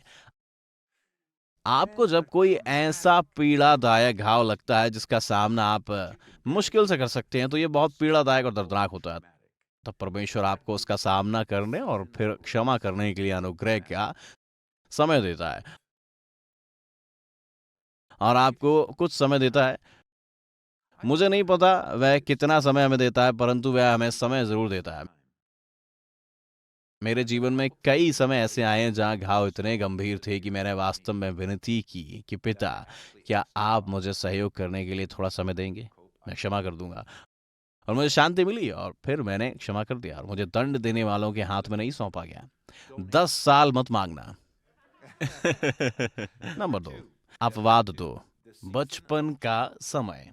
आपको जब कोई ऐसा पीड़ादायक घाव लगता है जिसका सामना आप मुश्किल से कर सकते हैं, तो ये बहुत पीड़ादायक और दर्दनाक होता है। तब परमेश्वर आपको उसका सामना करने और फिर क्षमा करने के लिए अनुग्रह का समय देता है और आपको कुछ समय देता है। मुझे नहीं पता वह कितना समय हमें देता है, परंतु वह हमें समय जरूर देता है। मेरे जीवन में कई समय ऐसे आए हैं जहां घाव इतने गंभीर थे कि मैंने वास्तव में विनती की कि पिता, क्या आप मुझे सहयोग करने के लिए थोड़ा समय देंगे? मैं क्षमा कर दूंगा। और मुझे शांति मिली और फिर मैंने क्षमा कर दिया और मुझे दंड देने वालों के हाथ में नहीं सौंपा गया। 10 साल मत मांगना। नंबर 2, अपवाद 2, बचपन का समय।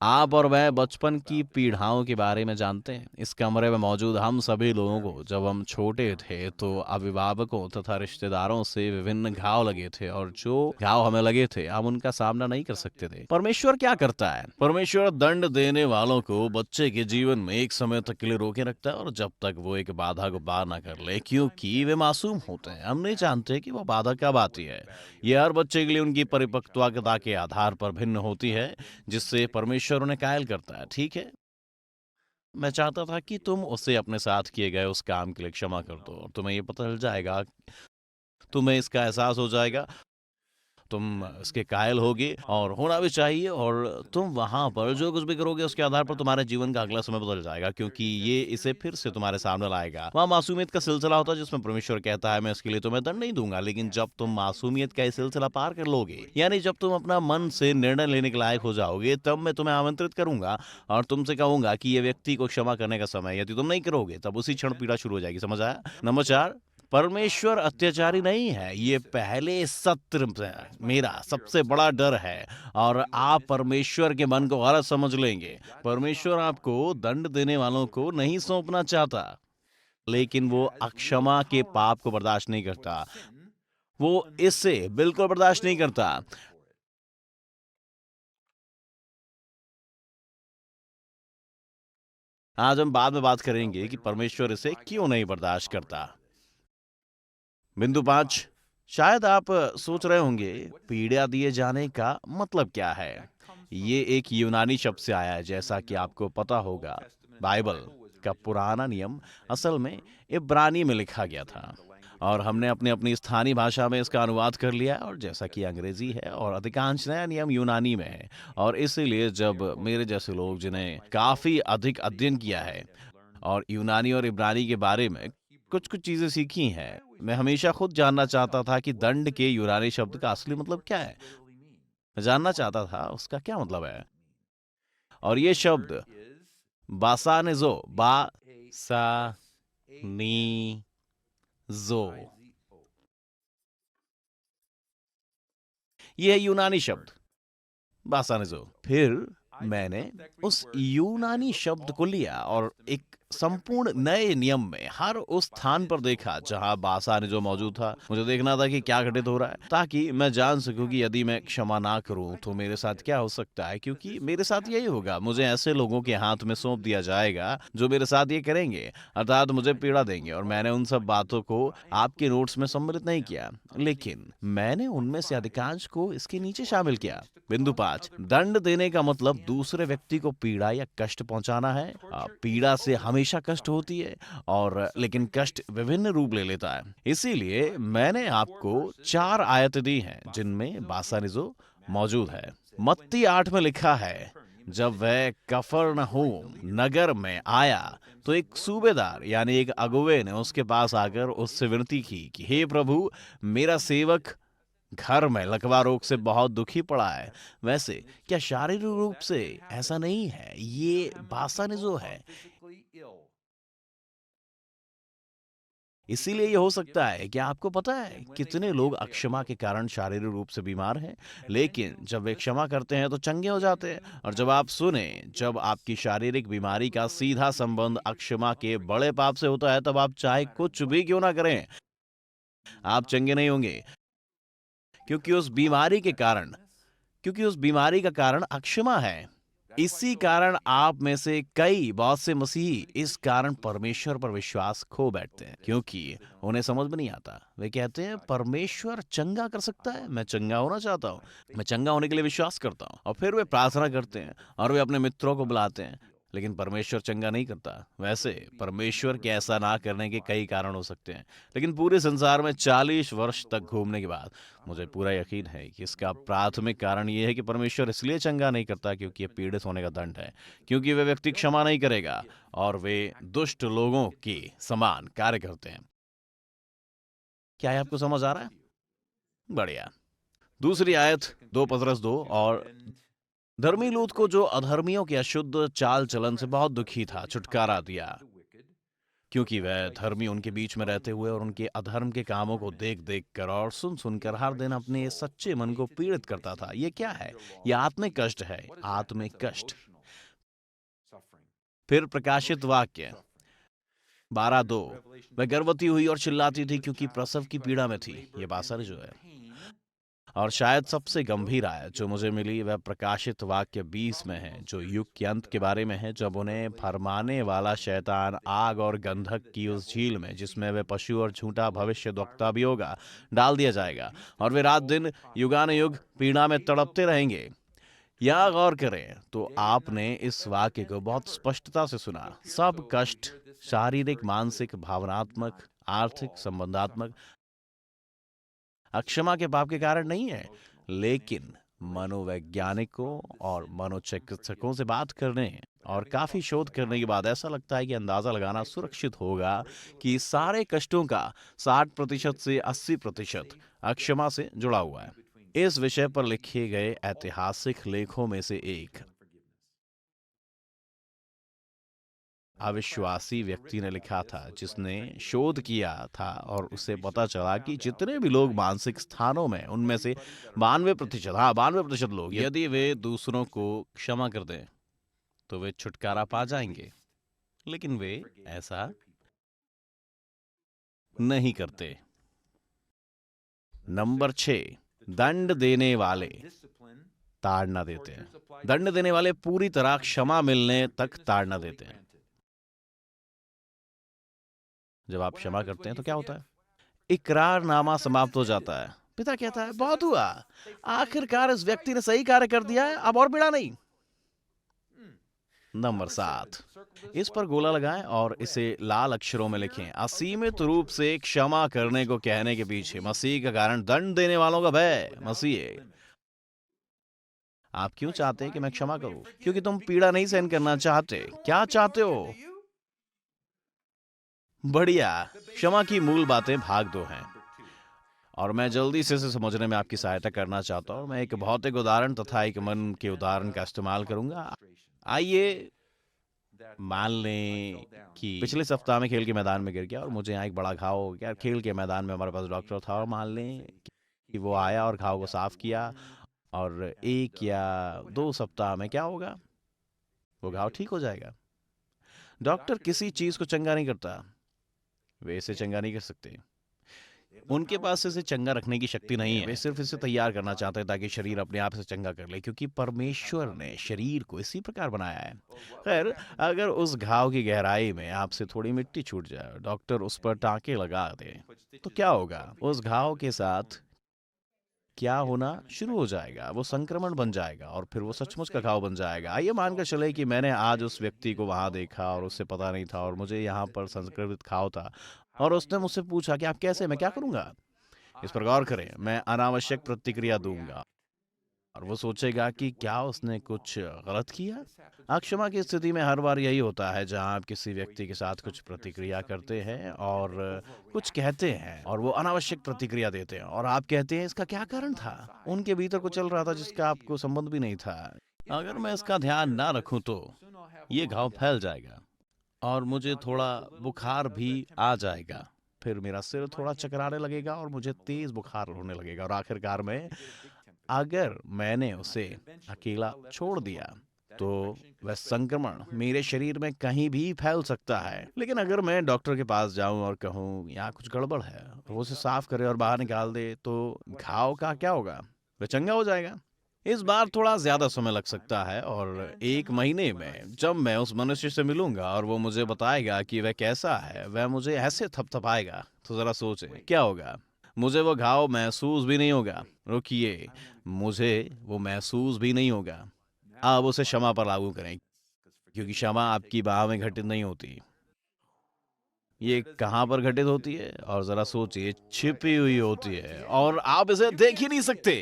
आप और मैं बचपन की पीढ़ाओं के बारे में जानते हैं। इस कमरे में मौजूद हम सभी लोगों को जब हम छोटे थे तो अभिभावकों तथा रिश्तेदारों से विभिन्न घाव लगे थे और जो घाव हमें लगे थे हम उनका सामना नहीं कर सकते थे। परमेश्वर क्या करता है? परमेश्वर दंड देने वालों को बच्चे के जीवन में एक समय तक के लिए रोके रखता है और जब तक वो एक बाधा को पार ना कर ले, क्योंकि वे मासूम होते हैं। हम नहीं जानते कि वो बाधा कब आती है। यह हर बच्चे के लिए उनकी परिपक्वता के आधार पर भिन्न होती है, जिससे परमेश्वर उन्हें कायल करता है। ठीक है, मैं चाहता था कि तुम उसे अपने साथ किए गए उस काम के लिए क्षमा कर दो और तुम्हें ये पता चल जाएगा, तुम्हें इसका एहसास हो जाएगा, तुम इसके कायल होगे और होना भी चाहिए। और तुम वहां पर जो कुछ भी करोगे उसके आधार पर तुम्हारे जीवन का अगला समय बदल जाएगा, क्योंकि ये इसे फिर से तुम्हारे सामने लाएगा। वहां मासूमियत का सिलसिला होता है जिसमें परमेश्वर कहता है मैं इसके लिए तुम्हें दंड नहीं दूंगा। लेकिन जब तुम मासूमियत का ये सिलसिला पार कर लोगे, यानी जब तुम अपना मन से निर्णय लेने के लायक हो जाओगे, तब मैं तुम्हें आमंत्रित करूंगा और तुमसे कहूंगा कि ये व्यक्ति को क्षमा करने का समय है। यदि तुम नहीं करोगे तब उसी क्षण पीड़ा शुरू हो जाएगी। समझ आया? नंबर 4, परमेश्वर अत्याचारी नहीं है। ये पहले सत्र में मेरा सबसे बड़ा डर है और आप परमेश्वर के मन को गलत समझ लेंगे। परमेश्वर आपको दंड देने वालों को नहीं सौंपना चाहता, लेकिन वो अक्षमा के पाप को बर्दाश्त नहीं करता। वो इससे बिल्कुल बर्दाश्त नहीं करता। आज हम बाद में बात करेंगे कि परमेश्वर इसे क्यों नहीं बर्दाश्त करता। बिंदु 5, शायद आप सोच रहे होंगे पीड़ा दिए जाने का मतलब क्या है। ये एक यूनानी शब्द से आया है। जैसा कि आपको पता होगा, बाइबल का पुराना नियम असल में इब्रानी में लिखा गया था और हमने अपनी अपनी स्थानीय भाषा में इसका अनुवाद कर लिया है। और जैसा कि अंग्रेजी है और अधिकांश नया नियम यूनानी में है, और इसीलिए जब मेरे जैसे लोग जिन्हें काफी अधिक अध्ययन किया है और यूनानी और इब्रानी के बारे में कुछ कुछ चीजें सीखी हैं, मैं हमेशा खुद जानना चाहता था कि दंड के यूनानी शब्द का असली मतलब क्या है। मैं जानना चाहता था उसका क्या मतलब है। और ये शब्द बासानेजो, बा सा नी जो, ये है यूनानी शब्द बासानिजो। फिर मैंने उस यूनानी शब्द को लिया और एक संपूर्ण नए नियम में हर उस स्थान पर देखा जहां बासानिजो मौजूद था। मुझे देखना था कि क्या घटित हो रहा है, ताकि मैं जान सकूं कि यदि मैं क्षमा ना करूं तो मेरे साथ क्या हो सकता है, क्योंकि मेरे साथ यही होगा। मुझे ऐसे लोगों के हाथ में सौंप दिया जाएगा जो मेरे साथ ये करेंगे, अर्थात मुझे पीड़ा देंगे। और मैंने उन सब बातों को आपके नोट्स में सम्मिलित नहीं किया, लेकिन मैंने उनमें से अधिकांश को इसके नीचे शामिल किया। बिंदु 5, दंड देने का मतलब दूसरे व्यक्ति को पीड़ा या कष्ट पहुंचाना है। पीड़ा से हमेशा कष्ट होती है, और लेकिन कष्ट विभिन्न रूप ले लेता है। इसीलिए मैंने आपको 4 आयतें दी हैं जिनमें बासानिजो मौजूद है। मत्ती 8 में लिखा है, जब वह कफरनहूम नगर में आया तो एक सूबेदार यानी एक अगुवे ने उसके पास आकर उससे विनती की कि हे प्रभु, मेरा सेवक घर में लकवा रोग से बहुत दुखी पड़ा है। वैसे क्या शारीरिक रूप से ऐसा नहीं है, ये बासानिजो है। इसीलिए ये हो सकता है कि आपको पता है कितने लोग अक्षमा के कारण शारीरिक रूप से बीमार हैं, लेकिन जब वे क्षमा करते हैं तो चंगे हो जाते हैं। और जब आप सुने, जब आपकी शारीरिक बीमारी का सीधा संबंध अक्षमा के बड़े पाप से होता है, तब आप चाहे कुछ भी क्यों ना करें, आप चंगे नहीं होंगे। क्योंकि उस बीमारी के कारण क्योंकि उस बीमारी का कारण अक्षमा है। इसी कारण आप में से कई, बहुत से मसीही इस कारण परमेश्वर पर विश्वास खो बैठते हैं, क्योंकि उन्हें समझ में नहीं आता। वे कहते हैं परमेश्वर चंगा कर सकता है, मैं चंगा होना चाहता हूँ, मैं चंगा होने के लिए विश्वास करता हूँ। और फिर वे प्रार्थना करते हैं और वे अपने मित्रों को बुलाते हैं, लेकिन परमेश्वर चंगा नहीं करता। वैसे परमेश्वर के ऐसा ना करने के कई कारण हो सकते हैं, लेकिन पूरे संसार में 40 वर्ष तक घूमने के बाद मुझे पूरा यकीन है कि इसका प्राथमिक कारण यह है कि परमेश्वर इसलिए चंगा नहीं करता क्योंकि ये पीड़ित होने का दंड है, क्योंकि वे व्यक्ति क्षमा नहीं करेगा और वे दुष्ट लोगों के समान कार्य करते हैं। क्या ये आपको समझ आ रहा है? बढ़िया। दूसरी आयत 2 पतरस 2, और धर्मी लूत को जो अधर्मियों के अशुद्ध चाल चलन से बहुत दुखी था, छुटकारा दिया, क्योंकि वह धर्मी उनके बीच में रहते हुए और उनके अधर्म के कामों को देख देख कर और सुन सुनकर हर दिन अपने सच्चे मन को पीड़ित करता था। ये क्या है? यह आत्मिक कष्ट है, आत्मिक कष्ट। फिर प्रकाशित वाक्य 12:2, वह गर्भवती हुई और चिल्लाती थी क्योंकि प्रसव की पीड़ा में थी। ये बासर जो है। और शायद सबसे गंभीर आयत जो मुझे मिली वह प्रकाशित वाक्य 20 में है, जो युग के अंत के बारे में है, जब उन्हें फरमाने वाला शैतान आग और गंधक की उस झील में, जिसमें वे पशु और झूठा भविष्यद्वक्ता भी होगा, डाल दिया जाएगा, और वे रात दिन युगानुयुग पीड़ा में तड़पते रहेंगे। या गौर करें तो आपने इस वाक्य को बहुत स्पष्टता से सुना। सब कष्ट शारीरिक, मानसिक, भावनात्मक, आर्थिक, संबंधात्मक अक्षमा के पाप के कारण नहीं है, लेकिन मनोवैज्ञानिकों और मनोचिकित्सकों से बात करने और काफी शोध करने के बाद ऐसा लगता है कि अंदाजा लगाना सुरक्षित होगा कि सारे कष्टों का 60% से 80% अक्षमा से जुड़ा हुआ है। इस विषय पर लिखे गए ऐतिहासिक लेखों में से एक अविश्वासी व्यक्ति ने लिखा था, जिसने शोध किया था और उसे पता चला कि जितने भी लोग मानसिक स्थानों में, उनमें से 92%, हाँ 92% लोग, यदि वे दूसरों को क्षमा कर दें तो वे छुटकारा पा जाएंगे, लेकिन वे ऐसा नहीं करते। नंबर 6, दंड देने वाले ताड़ना देते हैं। दंड देने वाले पूरी तरह क्षमा मिलने तक ताड़ना देते हैं। जब आप क्षमा करते हैं तो क्या होता है? इकरारनामा समाप्त हो जाता है। पिता कहता है बहुत हुआ, आखिरकार इस व्यक्ति ने सही कार्य कर दिया है, अब और पीड़ा नहीं। नंबर 7, इस पर गोला लगाएं और इसे लाल अक्षरों में लिखें। असीमित रूप से क्षमा करने को कहने के पीछे मसीह का कारण दंड देने वालों का भय। मसीह, आप क्यों चाहते हैं कि मैं क्षमा करूं? क्योंकि तुम पीड़ा नहीं सहन करना चाहते। क्या चाहते हो? बढ़िया। क्षमा की मूल बातें भाग 2 हैं, और मैं जल्दी से इसे समझने में आपकी सहायता करना चाहता हूं। मैं एक भौतिक उदाहरण तथा एक मन के उदाहरण का इस्तेमाल करूंगा। आइए मान लें कि पिछले सप्ताह में खेल के मैदान में गिर गया और मुझे यहाँ एक बड़ा घाव हो गया। खेल के मैदान में हमारे पास डॉक्टर था और मान लें कि वो आया और घाव को साफ किया और 1 या 2 सप्ताह में क्या होगा? वो घाव ठीक हो जाएगा। डॉक्टर किसी चीज को चंगा नहीं करता, वे इसे चंगा नहीं कर सकते। उनके पास इसे चंगा रखने की शक्ति नहीं है। वे सिर्फ इसे तैयार करना चाहते हैं ताकि शरीर अपने आप से चंगा कर ले, क्योंकि परमेश्वर ने शरीर को इसी प्रकार बनाया है। खैर, अगर उस घाव की गहराई में आपसे थोड़ी मिट्टी छूट जाए, डॉक्टर उस पर टांके लगा दे, तो क्या होगा? उस घाव के साथ क्या होना शुरू हो जाएगा? वो संक्रमण बन जाएगा और फिर वो सचमुच का घाव बन जाएगा। आइए मानकर चले कि मैंने आज उस व्यक्ति को वहां देखा और उससे पता नहीं था और मुझे यहाँ पर संक्रमित घाव था और उसने मुझसे पूछा कि आप कैसे, मैं क्या करूंगा? इस पर गौर करें, मैं अनावश्यक प्रतिक्रिया दूंगा और वो सोचेगा कि क्या उसने कुछ गलत किया। अक्षमा की स्थिति में हर बार यही होता है, जहां आप किसी व्यक्ति के साथ कुछ प्रतिक्रिया करते हैं और कुछ कहते हैं और वो अनावश्यक प्रतिक्रिया देते हैं और आप कहते हैं इसका क्या कारण था? उनके भीतर कुछ चल रहा था जिसका आपको संबंध भी नहीं था। अगर मैं इसका ध्यान ना रखूं तो ये घाव फैल जाएगा और मुझे थोड़ा बुखार भी आ जाएगा। फिर मेरा सिर थोड़ा चकराने लगेगा और मुझे तेज बुखार होने लगेगा और आखिरकार में, अगर मैंने उसे अकेला छोड़ दिया तो वह संक्रमण मेरे शरीर में कहीं भी फैल सकता है। लेकिन अगर मैं डॉक्टर के पास जाऊं और कहूं यहाँ कुछ गड़बड़ है और वो उसे साफ करे और बाहर निकाल दे, तो घाव का क्या होगा? वह चंगा हो जाएगा। इस बार थोड़ा ज्यादा समय लग सकता है और 1 महीने में जब मैं उस मनुष्य से मिलूंगा और वो मुझे बताएगा कि वह कैसा है, वह मुझे ऐसे थपथपाएगा, तो जरा सोचें क्या होगा। मुझे वो घाव महसूस भी नहीं होगा। रुकिए, मुझे वो महसूस भी नहीं होगा। आप उसे क्षमा पर लागू करें, क्योंकि क्षमा आपकी बाह में घटित नहीं होती। ये कहाँ पर घटित होती है? और जरा सोचिए, छिपी हुई होती है और आप इसे देख ही नहीं सकते।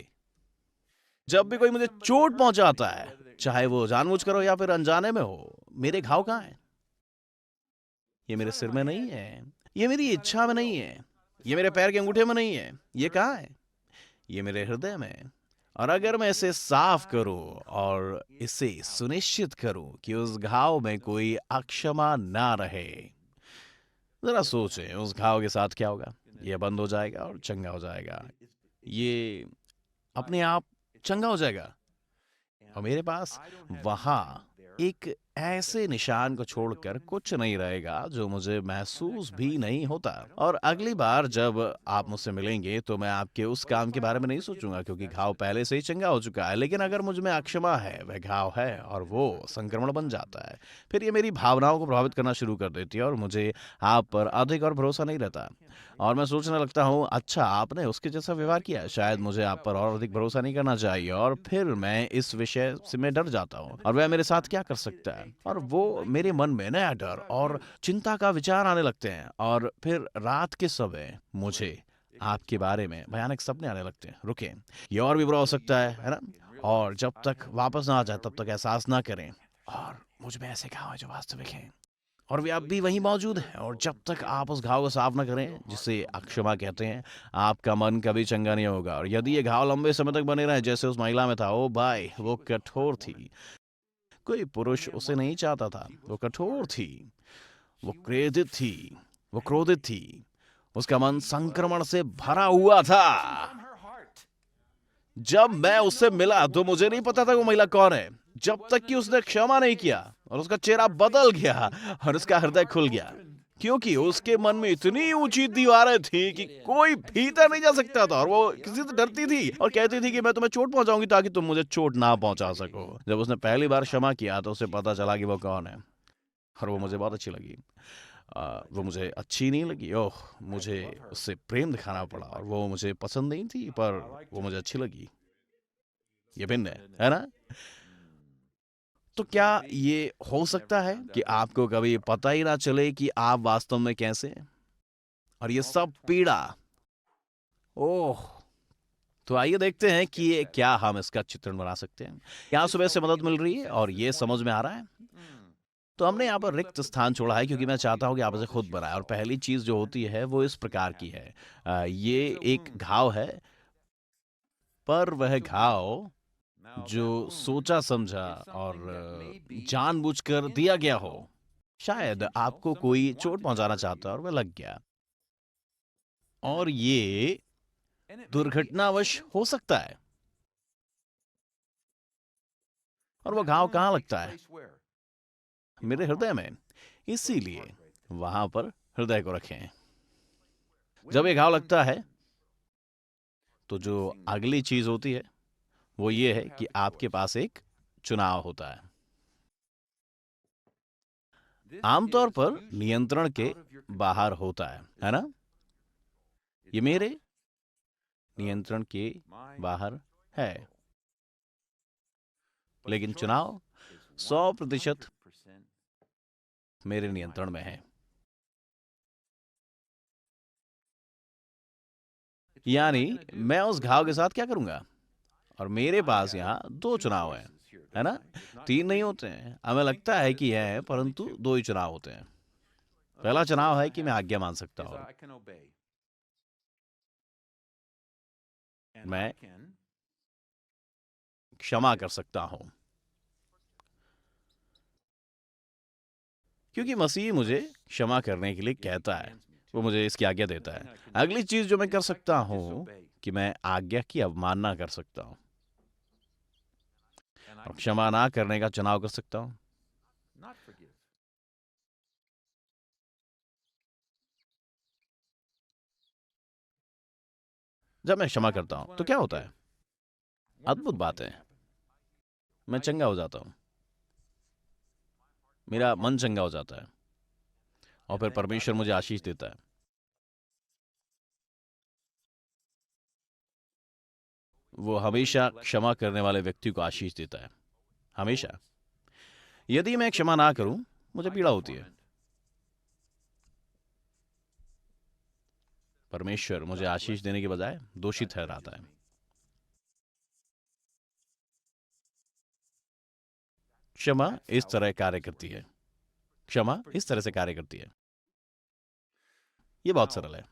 जब भी कोई मुझे चोट पहुंचाता है, चाहे वो जानबूझकर हो या फिर अनजाने में हो, मेरे घाव कहाँ हैं? ये मेरे सिर में नहीं है, ये मेरी इच्छा में नहीं है, ये मेरे पैर के अंगूठे में नहीं है। ये कहाँ है? ये मेरे हृदय में है। और अगर मैं इसे साफ करूं और इसे सुनिश्चित करूं कि उस घाव में कोई अक्षमा ना रहे, जरा सोचें उस घाव के साथ क्या होगा। ये बंद हो जाएगा और चंगा हो जाएगा। ये अपने आप चंगा हो जाएगा और मेरे पास वहां एक ऐसे निशान को छोड़कर कुछ नहीं रहेगा जो मुझे महसूस भी नहीं होता। और अगली बार जब आप मुझसे मिलेंगे तो मैं आपके उस काम के बारे में नहीं सोचूंगा, क्योंकि घाव पहले से ही चंगा हो चुका है। लेकिन अगर मुझ में अक्षमा है, वह घाव है और वो संक्रमण बन जाता है, फिर ये मेरी भावनाओं को प्रभावित करना शुरू कर देती है और मुझे आप पर अधिक और भरोसा नहीं रहता और मैं सोचने लगता हूँ, अच्छा आपने उसके जैसा व्यवहार किया, शायद मुझे आप पर और अधिक भरोसा नहीं करना चाहिए। और फिर मैं इस विषय से मैं डर जाता हूँ और वह मेरे साथ क्या कर सकता है, और वो मेरे मन में नया डर और चिंता का विचार आने लगते हैं और फिर रात के समय मुझे आपके बारे में भयानक सपने आने लगते हैं। रुके, ये और भी बुरा हो सकता है ना? और जब तक वापस ना आ जाए तब तक एहसास ना करें और मुझ में ऐसे घाव है जो वास्तविक हैं और वे अब भी वहीं मौजूद हैं। और जब तक आप उस घाव को साफ न करें, जिसे अक्षमा कहते हैं, आपका मन कभी चंगा नहीं होगा। और यदि ये घाव लंबे समय तक बने रहे जैसे उस महिला में था, ओ भाई वो कठोर थी। कोई पुरुष उसे नहीं चाहता था। वो कठोर थी, वो क्रोधित थी, वो क्रोधित थी, उसका मन संक्रमण से भरा हुआ था। जब मैं उससे मिला तो मुझे नहीं पता था वो महिला कौन है, जब तक कि उसने क्षमा नहीं किया और उसका चेहरा बदल गया और उसका हृदय खुल गया, क्योंकि उसके मन में इतनी ऊंची दीवारें थी कि कोई भीतर नहीं जा सकता था और वो किसी से डरती थी और कहती थी कि मैं तुम्हें चोट पहुंचाऊंगी ताकि तुम मुझे चोट ना पहुंचा सको। जब उसने पहली बार क्षमा किया तो उसे पता चला कि वो कौन है और वो मुझे बहुत अच्छी लगी। वो मुझे अच्छी नहीं लगी, ओह मुझे उससे प्रेम दिखाना पड़ा और वो मुझे पसंद नहीं थी, पर वो मुझे अच्छी लगी। ये भिन्न है ना? तो क्या ये हो सकता है कि आपको कभी पता ही ना चले कि आप वास्तव में कैसे हैं? और ये सब पीड़ा, ओह, तो आइए देखते हैं कि ये क्या हम इसका चित्रण बना सकते हैं। यहाँ सुबह से मदद मिल रही है और ये समझ में आ रहा है। तो हमने यहाँ पर रिक्त स्थान छोड़ा है क्योंकि मैं चाहता हूँ कि आप इसे खुद बनाएं। और पहली चीज जो होती है वो इस प्रकार की है, ये एक घाव है, पर वह घाव जो सोचा समझा और जानबूझकर दिया गया हो। शायद आपको कोई चोट पहुंचाना चाहता है और वह लग गया, और ये दुर्घटनावश हो सकता है। और वो घाव कहाँ लगता है? मेरे हृदय में। इसीलिए वहां पर हृदय को रखें। जब ये घाव लगता है तो जो अगली चीज होती है वो ये है कि आपके पास एक चुनाव होता है। आमतौर पर नियंत्रण के बाहर होता है ना? ये मेरे नियंत्रण के बाहर है, लेकिन चुनाव 100% मेरे नियंत्रण में है। यानी मैं उस घाव के साथ क्या करूंगा? और मेरे पास यहाँ दो चुनाव हैं, है ना? तीन नहीं होते हैं। हमें लगता है कि है, परंतु दो ही चुनाव होते हैं। पहला चुनाव है कि मैं आज्ञा मान सकता हूँ, मैं क्षमा कर सकता हूं, क्योंकि मसीह मुझे क्षमा करने के लिए कहता है, वो मुझे इसकी आज्ञा देता है। अगली चीज जो मैं कर सकता हूं कि मैं आज्ञा की अवमानना कर सकता हूं और क्षमा ना करने का चुनाव कर सकता हूं। जब मैं क्षमा करता हूं तो क्या होता है? अद्भुत बात है, मैं चंगा हो जाता हूं, मेरा मन चंगा हो जाता है, और फिर परमेश्वर मुझे आशीष देता है। वो हमेशा क्षमा करने वाले व्यक्ति को आशीष देता है, हमेशा। यदि मैं क्षमा ना करूं, मुझे पीड़ा होती है। परमेश्वर मुझे आशीष देने के बजाय दोषी ठहराता है। क्षमा इस तरह कार्य करती है। क्षमा इस तरह से कार्य करती है। ये बहुत सरल है,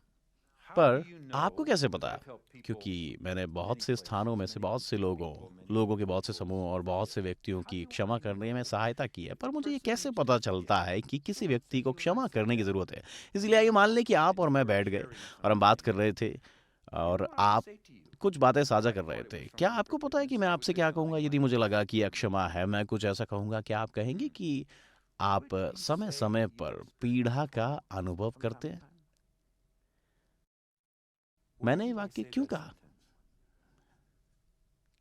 पर आपको कैसे पता? क्योंकि मैंने बहुत से स्थानों में से बहुत से लोगों के बहुत से समूह और बहुत से व्यक्तियों की क्षमा करने में सहायता की है। पर मुझे ये कैसे पता चलता है कि किसी व्यक्ति को क्षमा करने की जरूरत है? इसलिए आइए मान लें कि आप और मैं बैठ गए और हम बात कर रहे थे, और आप कुछ बातें साझा कर रहे थे। क्या आपको पता है कि मैं आपसे क्या कहूंगा? यदि मुझे लगा कि यह क्षमा है, मैं कुछ ऐसा कहूंगा, क्या आप कहेंगे कि आप समय समय पर पीड़ा का अनुभव करते हैं? मैंने ये वाक्य क्यों कहा?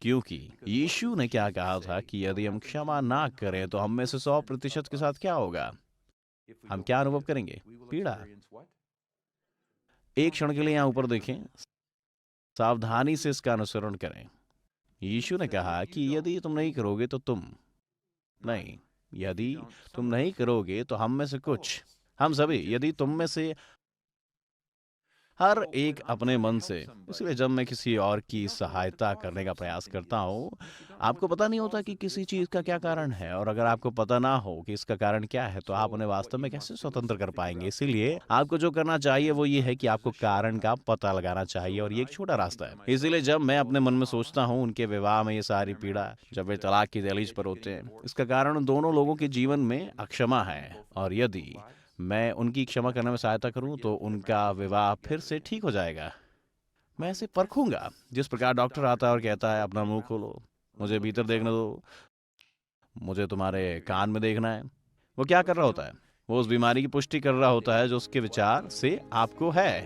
क्योंकि यीशु ने क्या कहा था कि यदि हम क्षमा ना करें तो हम में से 100% के साथ क्या होगा? हम क्या अनुभव करेंगे? पीड़ा। एक क्षण के लिए यहां ऊपर देखें, सावधानी से इसका अनुसरण करें। यीशु ने कहा कि यदि तुम नहीं करोगे तो तुम नहीं, यदि तुम नहीं करोगे तो हम में से कुछ, हम सभी, यदि तुम में से हर एक अपने मन से। इसलिए जब मैं किसी और की सहायता करने का प्रयास करता हूँ, आपको पता नहीं होता कि किसी चीज का क्या कारण है, और अगर आपको पता ना हो कि इसका कारण क्या है तो आप उन्हें वास्तव में कैसे स्वतंत्र कर पाएंगे? इसीलिए आपको जो करना चाहिए वो ये है कि आपको कारण का पता लगाना चाहिए, और ये एक छोटा रास्ता है। इसीलिए जब मैं अपने मन में सोचता हूँ उनके विवाह में ये सारी पीड़ा, जब वे तलाक की दहलीज पर होते हैं, इसका कारण दोनों लोगों के जीवन में अक्षमा है। और यदि मैं उनकी क्षमा करने में सहायता करूं तो उनका विवाह फिर से ठीक हो जाएगा। मैं इसे परखूंगा। जिस प्रकार डॉक्टर आता है और कहता है अपना मुंह खोलो, मुझे भीतर देखने दो, मुझे तुम्हारे कान में देखना है, वो क्या कर रहा होता है? वो उस बीमारी की पुष्टि कर रहा होता है जो उसके विचार से आपको है।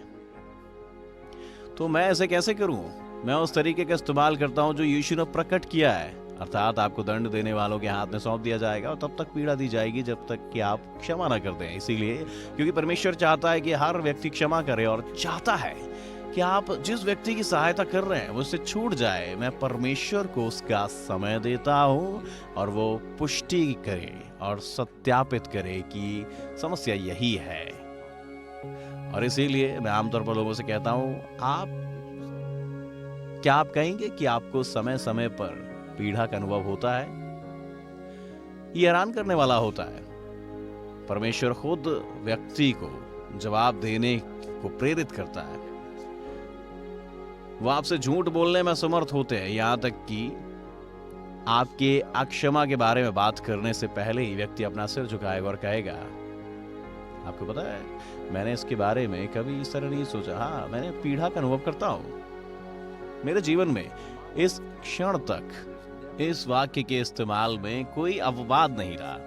तो मैं ऐसे कैसे करूं? मैं उस तरीके का इस्तेमाल करता हूं जो यीशु ने प्रकट किया है, अर्थात आपको दंड देने वालों के हाथ में सौंप दिया जाएगा और तब तक पीड़ा दी जाएगी जब तक कि आप क्षमा ना कर दें। इसीलिए क्योंकि परमेश्वर चाहता है कि हर व्यक्ति क्षमा करे, और चाहता है कि आप जिस व्यक्ति की सहायता कर रहे हैं वो उससे छूट जाए, मैं परमेश्वर को उसका समय देता हूं और वो पुष्टि करे और सत्यापित करे कि समस्या यही है। और इसीलिए मैं आमतौर पर लोगों से कहता हूं, क्या आप कहेंगे कि आपको समय समय पर पीड़ा का अनुभव होता है? ये हैरान करने वाला होता है। परमेश्वर खुद व्यक्ति को जवाब देने को प्रेरित करता है। वो आपसे झूठ बोलने में समर्थ होते हैं, यहां तक कि आपके अक्षमा के बारे में बात करने से पहले ही व्यक्ति अपना सिर झुकाएगा और कहेगा, आपको पता है, मैंने इसके बारे में कभी इस तरह नहीं सोचा। हाँ, मैंने पीड़ा का अनुभव करता हूं। मेरे जीवन में इस क्षण तक इस वाक्य के इस्तेमाल में कोई अपवाद नहीं रहा।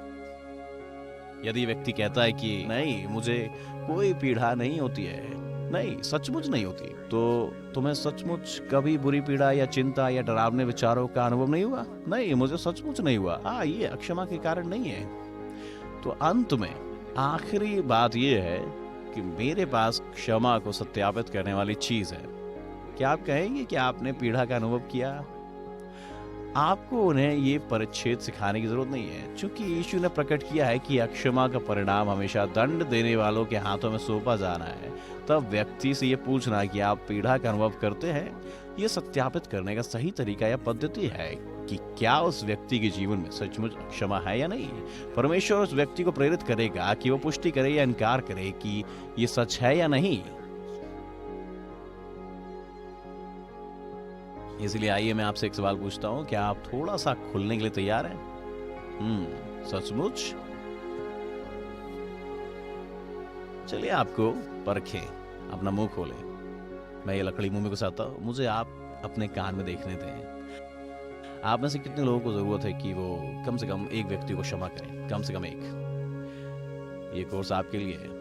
यदि व्यक्ति कहता है कि नहीं, मुझे कोई पीड़ा नहीं होती है, नहीं, सचमुच नहीं होती, तो तुम्हें सचमुच कभी बुरी पीड़ा या चिंता या डरावने विचारों का अनुभव नहीं हुआ? नहीं, मुझे सचमुच नहीं हुआ। हाँ, ये अक्षमा के कारण नहीं है। तो अंत में आखिरी बात यह है कि मेरे पास क्षमा को सत्यापित करने वाली चीज है। क्या आप कहेंगे कि आपने पीड़ा का अनुभव किया? आपको उन्हें ये परिच्छेद सिखाने की जरूरत नहीं है, क्योंकि यीशु ने प्रकट किया है कि अक्षमा का परिणाम हमेशा दंड देने वालों के हाथों में सौंपा जाना है। तब व्यक्ति से ये पूछना कि आप पीड़ा का अनुभव करते हैं, ये सत्यापित करने का सही तरीका या पद्धति है कि क्या उस व्यक्ति के जीवन में सचमुच क्षमा है या नहीं। परमेश्वर उस व्यक्ति को प्रेरित करेगा कि वो पुष्टि करे या इनकार करे कि ये सच है या नहीं। इसलिए आइए मैं आपसे एक सवाल पूछता हूं, क्या आप थोड़ा सा खुलने के लिए तैयार हैं? सचमुच? चलिए आपको परखें, अपना मुंह खोलें। मैं ये लकड़ी मुंह में घुसाता हूं, मुझे आप अपने कान में देखने दें। आप में से कितने लोगों को जरूरत है कि वो कम से कम एक व्यक्ति को क्षमा करें? कम से कम एक। ये कोर्स आपके लिए है।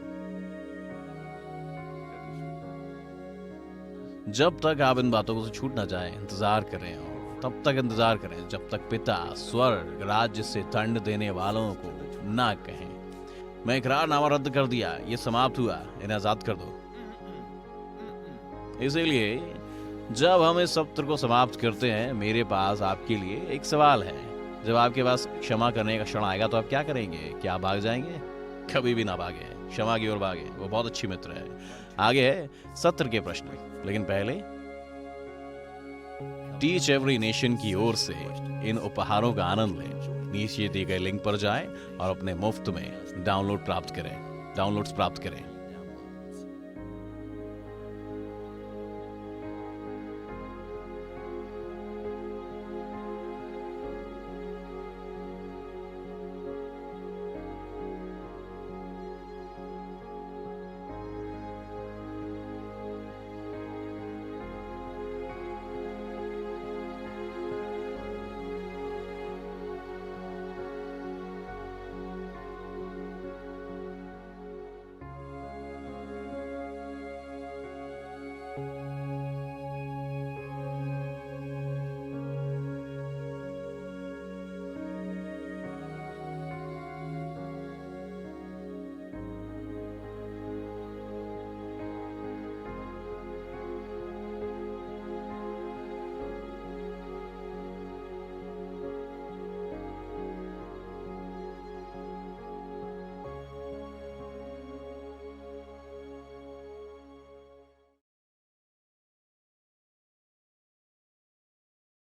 जब तक आप इन बातों से छूट ना जाए, इंतजार करें, और तब तक इंतजार करें जब तक पिता स्वर्ग राज्य से दंड देने वालों को ना कहें, मैं इकरारनामा रद्द कर दिया, ये समाप्त हुआ, इन्हें आजाद कर दो। इसीलिए जब हम इस सत्र को समाप्त करते हैं, मेरे पास आपके लिए एक सवाल है। जब आपके पास क्षमा करने का क्षण आएगा तो आप क्या करेंगे? क्या आप भाग जाएंगे? कभी भी ना भागे, क्षमा की ओर भागे, वो बहुत अच्छी मित्र है। आगे है सत्र के प्रश्न, लेकिन पहले टीच एवरी नेशन की ओर से इन उपहारों का आनंद लें। नीचे दिए गए लिंक पर जाएं और अपने मुफ्त में डाउनलोड्स प्राप्त करें।